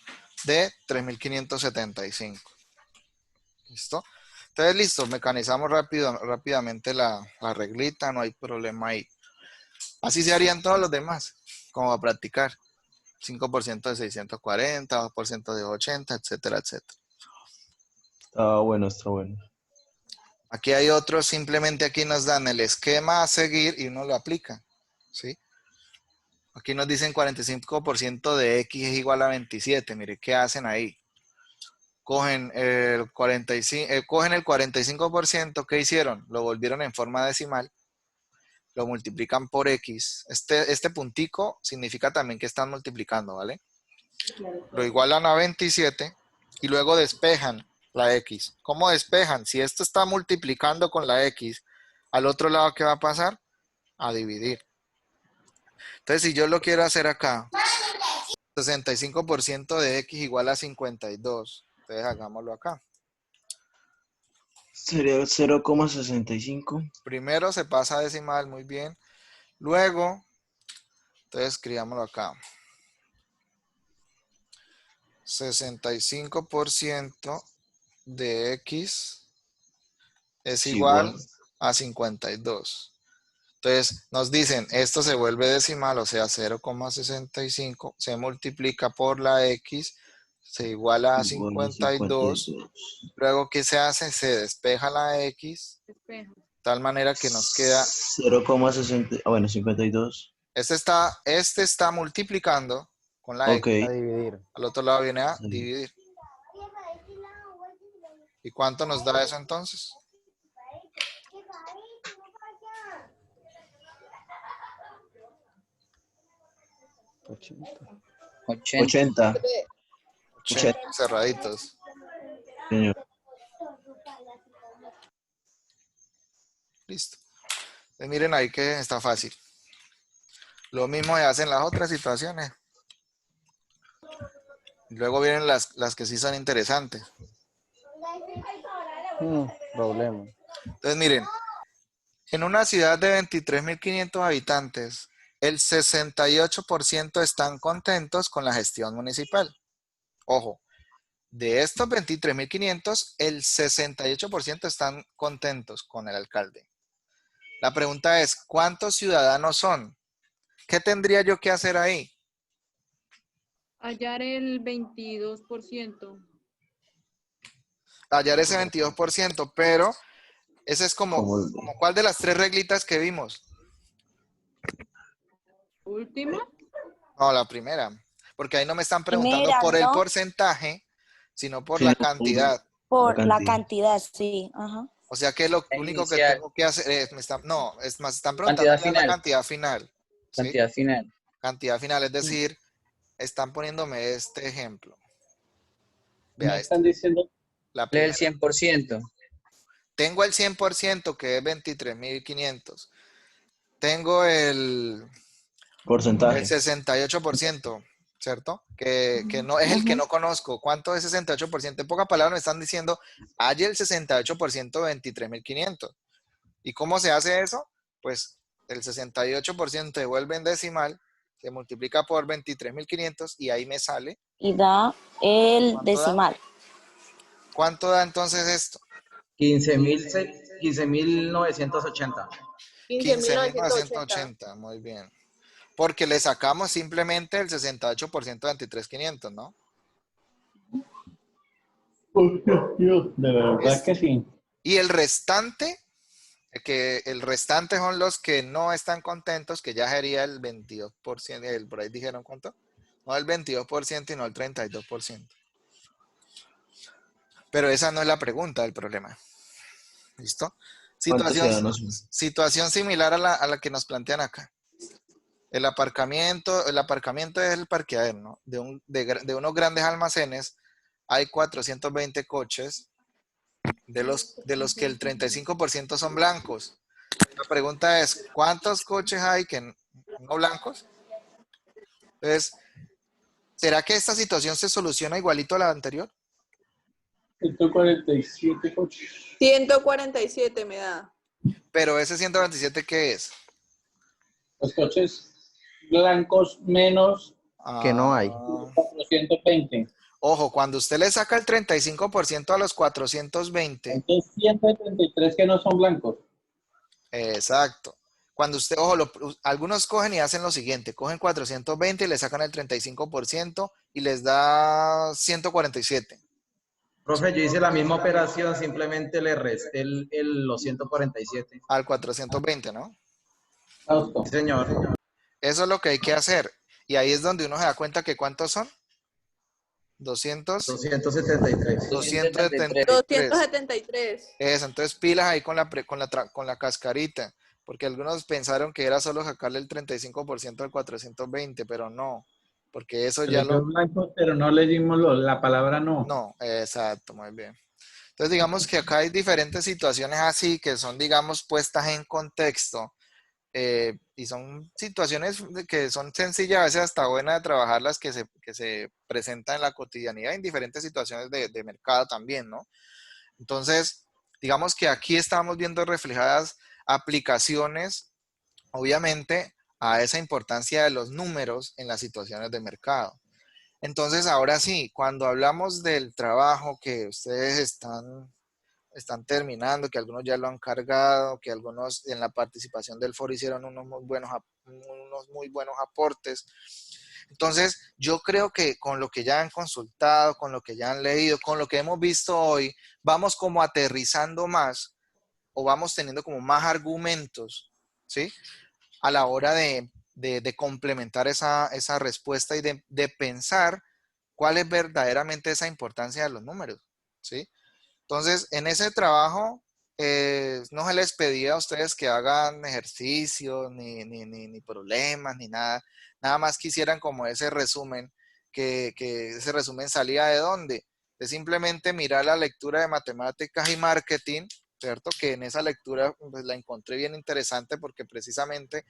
de 3.575. ¿Listo? Entonces, listo, mecanizamos rápidamente la reglita, no hay problema ahí. Así se harían todos los demás, como a practicar. 5% de 640, 2% de 80, etcétera, etcétera. Está bueno, está bueno. Aquí hay otros, simplemente aquí nos dan el esquema a seguir y uno lo aplica, ¿sí? Aquí nos dicen 45% de X es igual a 27. Mire, ¿qué hacen ahí? Cogen el 45%, ¿qué hicieron? Lo volvieron en forma decimal, lo multiplican por X. Este puntico significa también que están multiplicando, ¿vale? Lo igualan a 27 y luego despejan la X. ¿Cómo despejan? Si esto está multiplicando con la X, al otro lado, ¿qué va a pasar? A dividir. Entonces, si yo lo quiero hacer acá, 65% de X igual a 52. Entonces, hagámoslo acá. Sería 0,65. Primero se pasa a decimal, muy bien. Luego, entonces escribámoslo acá. 65% de X es igual a 52. Entonces nos dicen, esto se vuelve decimal, o sea 0,65, se multiplica por la X, se iguala a 52. Luego, ¿qué se hace? Se despeja la X, de tal manera que nos queda 0,60, bueno, 52. Este está multiplicando con la Ok. X. A dividir. Al otro lado viene a dividir. ¿Y cuánto nos da eso entonces? Ochenta. 80. 80 cerraditos. Señor. Listo. Entonces, miren ahí que está fácil. Lo mismo se hace en las otras situaciones. Luego vienen las que sí son interesantes. Problema. Entonces, miren, en una ciudad de 23.500 habitantes, el 68% están contentos con la gestión municipal. Ojo, de estos 23.500, el 68% están contentos con el alcalde. La pregunta es, ¿cuántos ciudadanos son? ¿Qué tendría yo que hacer ahí? Hallar el 22%. Hallar ese 22%, pero ese es como ¿cuál de las tres reglitas que vimos? ¿Última? No, la primera. Porque ahí no me están preguntando Primera, por el ¿no? porcentaje, sino por Sí, la no, cantidad. Por la cantidad, sí. Ajá. O sea que lo único que Inicial. tengo que hacer es, me están preguntando Cantidad cuál es la final. cantidad final. ¿sí? Cantidad final. Cantidad final, es decir, están poniéndome este ejemplo. Vea Me esto. están diciendo La El primera. 100%. Tengo el 100%, que es 23.500. Tengo el Porcentaje. 68%, ¿cierto? Que no es el que no conozco. ¿Cuánto es 68%? En pocas palabras me están diciendo, hay el 68% de 23.500. ¿Y cómo se hace eso? Pues el 68% devuelve en decimal, se multiplica por 23.500 y ahí me sale. Y da el ¿Cuánto da? decimal. ¿Cuánto da entonces esto? 15.980. 15.980, muy bien. Porque le sacamos simplemente el 68% de 23.500, ¿no? De verdad que sí. Y el restante son los que no están contentos, que ya sería el 22%, por ahí dijeron cuánto, no el 22% y no el 32%. Pero esa no es la pregunta del problema. ¿Listo? ¿Cuántos ciudadanos son? Situación similar a la que nos plantean acá. El aparcamiento es el parqueadero, ¿no? De unos grandes almacenes hay 420 coches, de los que el 35% son blancos. La pregunta es, ¿cuántos coches hay que no blancos? Entonces, ¿será que esta situación se soluciona igualito a la anterior? 147 coches. 147 me da. Pero ese 127, ¿qué es? Los coches blancos menos Que no hay. 420. Ojo, cuando usted le saca el 35% a los 420. Entonces 133 que no son blancos. Exacto. Cuando usted, ojo, algunos cogen y hacen lo siguiente, cogen 420 y le sacan el 35% y les da 147. Profe, yo hice la misma operación, simplemente le resté los 147. Al 420, ¿no? Sí, señor. Eso es lo que hay que hacer. Y ahí es donde uno se da cuenta que ¿cuántos son? 273. 273. Eso, entonces pilas ahí con la cascarita. Porque algunos pensaron que era solo sacarle el 35% al 420, pero no. Porque eso ya lo... blancos, pero no le dimos la palabra no. No, exacto, muy bien. Entonces digamos que acá hay diferentes situaciones así que son, digamos, puestas en contexto. Y son situaciones que son sencillas, a veces hasta buenas de trabajarlas, que se presentan en la cotidianidad en diferentes situaciones de mercado también, ¿no? Entonces, digamos que aquí estamos viendo reflejadas aplicaciones, obviamente, a esa importancia de los números en las situaciones de mercado. Entonces, ahora sí, cuando hablamos del trabajo que ustedes están terminando, que algunos ya lo han cargado, que algunos en la participación del foro hicieron unos muy buenos aportes. Entonces, yo creo que con lo que ya han consultado, con lo que ya han leído, con lo que hemos visto hoy, vamos como aterrizando más o vamos teniendo como más argumentos, ¿sí? A la hora de de complementar esa respuesta y de pensar cuál es verdaderamente esa importancia de los números, ¿sí? Entonces, en ese trabajo, no se les pedía a ustedes que hagan ejercicios, ni problemas, ni nada. Nada más quisieran como ese resumen, que ese resumen salía de dónde. De simplemente mirar la lectura de matemáticas y marketing, ¿cierto? Que en esa lectura pues, la encontré bien interesante porque precisamente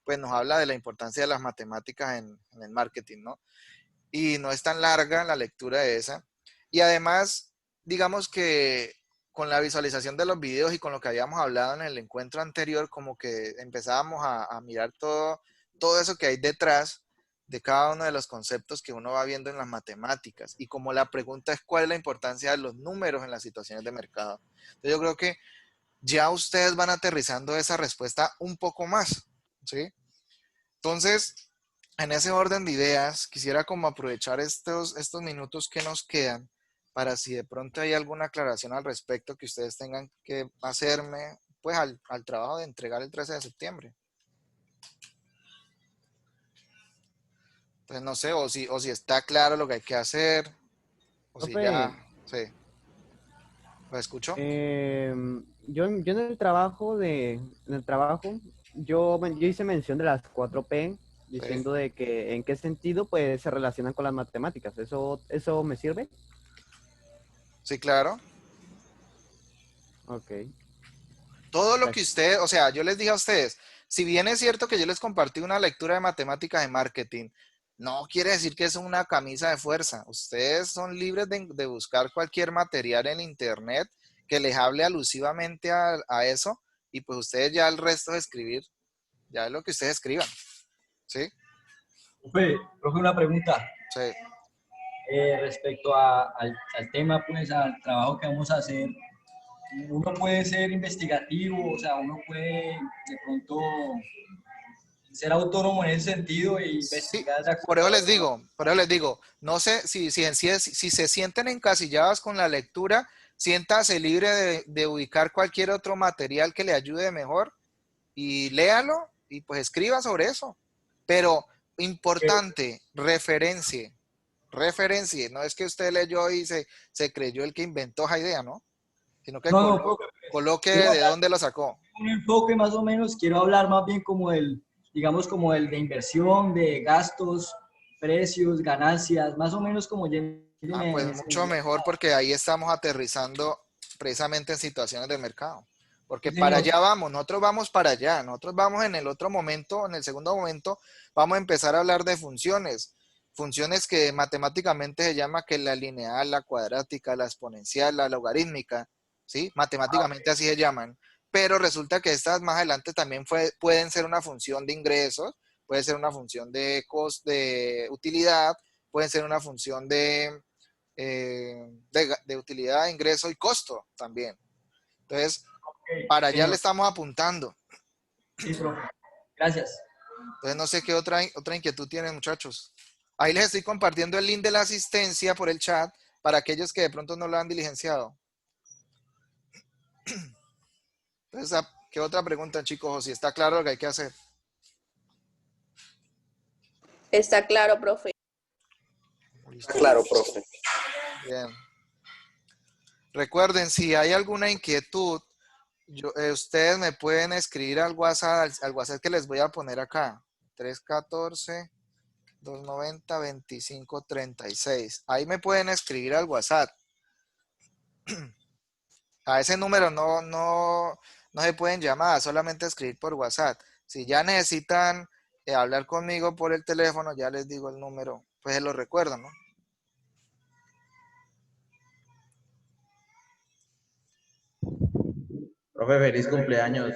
pues, nos habla de la importancia de las matemáticas en el marketing, ¿no? Y no es tan larga la lectura de esa. Y además, digamos que con la visualización de los videos y con lo que habíamos hablado en el encuentro anterior, como que empezábamos a mirar todo eso que hay detrás de cada uno de los conceptos que uno va viendo en las matemáticas. Y como la pregunta es cuál es la importancia de los números en las situaciones de mercado. Entonces yo creo que ya ustedes van aterrizando esa respuesta un poco más, ¿sí? Entonces, en ese orden de ideas, quisiera como aprovechar estos minutos que nos quedan para si de pronto hay alguna aclaración al respecto que ustedes tengan que hacerme, pues al trabajo de entregar el 13 de septiembre. Entonces no sé, o si está claro lo que hay que hacer, o si ya, sí. ¿Lo escucho? Yo en el trabajo yo hice mención de las 4P, diciendo de que en qué sentido pues se relacionan con las matemáticas. ¿Eso me sirve? Sí, claro. Ok. Todo lo que ustedes, o sea, yo les dije a ustedes, si bien es cierto que yo les compartí una lectura de matemáticas de marketing, no quiere decir que es una camisa de fuerza. Ustedes son libres de buscar cualquier material en internet que les hable alusivamente a eso y pues ustedes ya el resto de escribir, ya es lo que ustedes escriban. ¿Sí? Profe, una pregunta. Sí. Respecto al tema, pues al trabajo que vamos a hacer, uno puede ser investigativo, o sea, uno puede de pronto ser autónomo en ese sentido e investigar. Sí, por eso les digo, no sé si se sienten encasillados con la lectura, siéntase libre de ubicar cualquier otro material que le ayude mejor y léalo y pues escriba sobre eso. Pero importante, referencie, no es que usted leyó y se creyó el que inventó esa idea, ¿no? Sino que coloque de dónde lo sacó. Un enfoque más o menos, quiero hablar más bien como digamos como el de inversión, de gastos, precios, ganancias, más o menos como pues mucho mejor porque ahí estamos aterrizando precisamente en situaciones de mercado. Porque sí, para allá vamos, nosotros vamos para allá, nosotros vamos en el otro momento, en el segundo momento, vamos a empezar a hablar de funciones que matemáticamente se llama que la lineal, la cuadrática, la exponencial, la logarítmica, ¿sí? Matemáticamente así se llaman, pero resulta que estas más adelante también pueden ser una función de ingresos, puede ser una función de utilidad, pueden ser una función de utilidad, ingreso y costo también. Entonces, para allá le estamos apuntando. Sí, profe. Gracias. Entonces, no sé qué otra inquietud tienen, muchachos. Ahí les estoy compartiendo el link de la asistencia por el chat para aquellos que de pronto no lo han diligenciado. Entonces, ¿qué otra pregunta, chicos? O si está claro lo que hay que hacer. Está claro, profe. Está claro, profe. Bien. Recuerden, si hay alguna inquietud, ustedes me pueden escribir al WhatsApp que les voy a poner acá. 314-290-2536. Ahí me pueden escribir al WhatsApp. A ese número no se pueden llamar, solamente escribir por WhatsApp. Si ya necesitan hablar conmigo por el teléfono, ya les digo el número, pues se lo recuerdo, ¿no? Profe, feliz cumpleaños.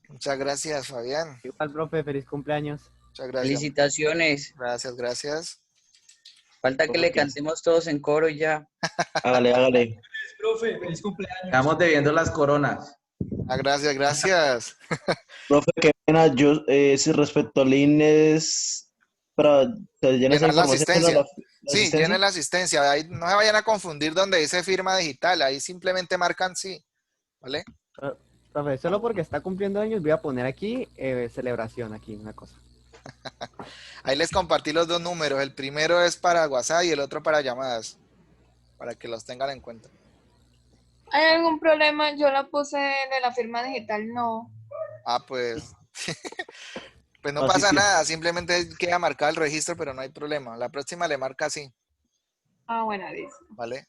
Muchas gracias, Fabián. Igual, profe, feliz cumpleaños. Muchas gracias. Felicitaciones. Gracias. Falta que le cantemos todos en coro y ya. Hágale. Profe, feliz cumpleaños. Estamos debiendo las coronas. Gracias. Profe, qué pena, yo, si respecto al INES, para llenar la asistencia. Sí, llenen la asistencia. Ahí no se vayan a confundir donde dice firma digital. Ahí simplemente marcan sí. ¿Vale? Profe, solo porque está cumpliendo años voy a poner aquí celebración, aquí una cosa. Ahí les compartí los dos números. El primero es para WhatsApp y el otro para llamadas, para que los tengan en cuenta. ¿Hay algún problema? Yo la puse de la firma digital, no. Ah, pues, pues no Así pasa que- nada, simplemente queda marcado el registro, pero no hay problema. La próxima le marca así, Ah, bueno, dice. ¿vale?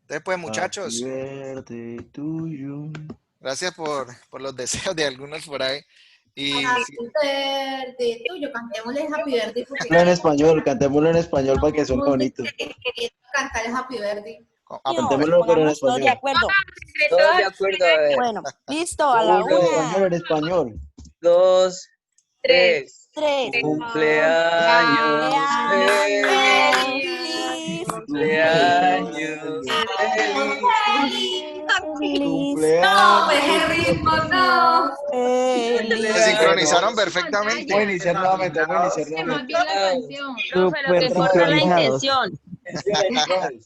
Entonces, pues, muchachos, Happy birthday to you. gracias por los deseos de algunos por ahí. Y Happy sí, birthday tuyo, cantémosle Happy birthday porque Cantémoslo en español, cantémoslo en español para que suene bonito. queriendo cantar el Happy birthday. Cantémoslo pero en Pongamos todos de español. acuerdo. Todos de acuerdo, a ver. Bueno, listo, a la Uno, En una, español, en español. 2, 3. tres. Cumpleaños Feliz. Cumpleaños No, pues el ritmo no. se sincronizaron perfectamente. Voy a iniciar nuevamente, voy a iniciar Se me nuevamente. olvidó la canción. Profe, lo que importa es la sincronizados. intención. Atención,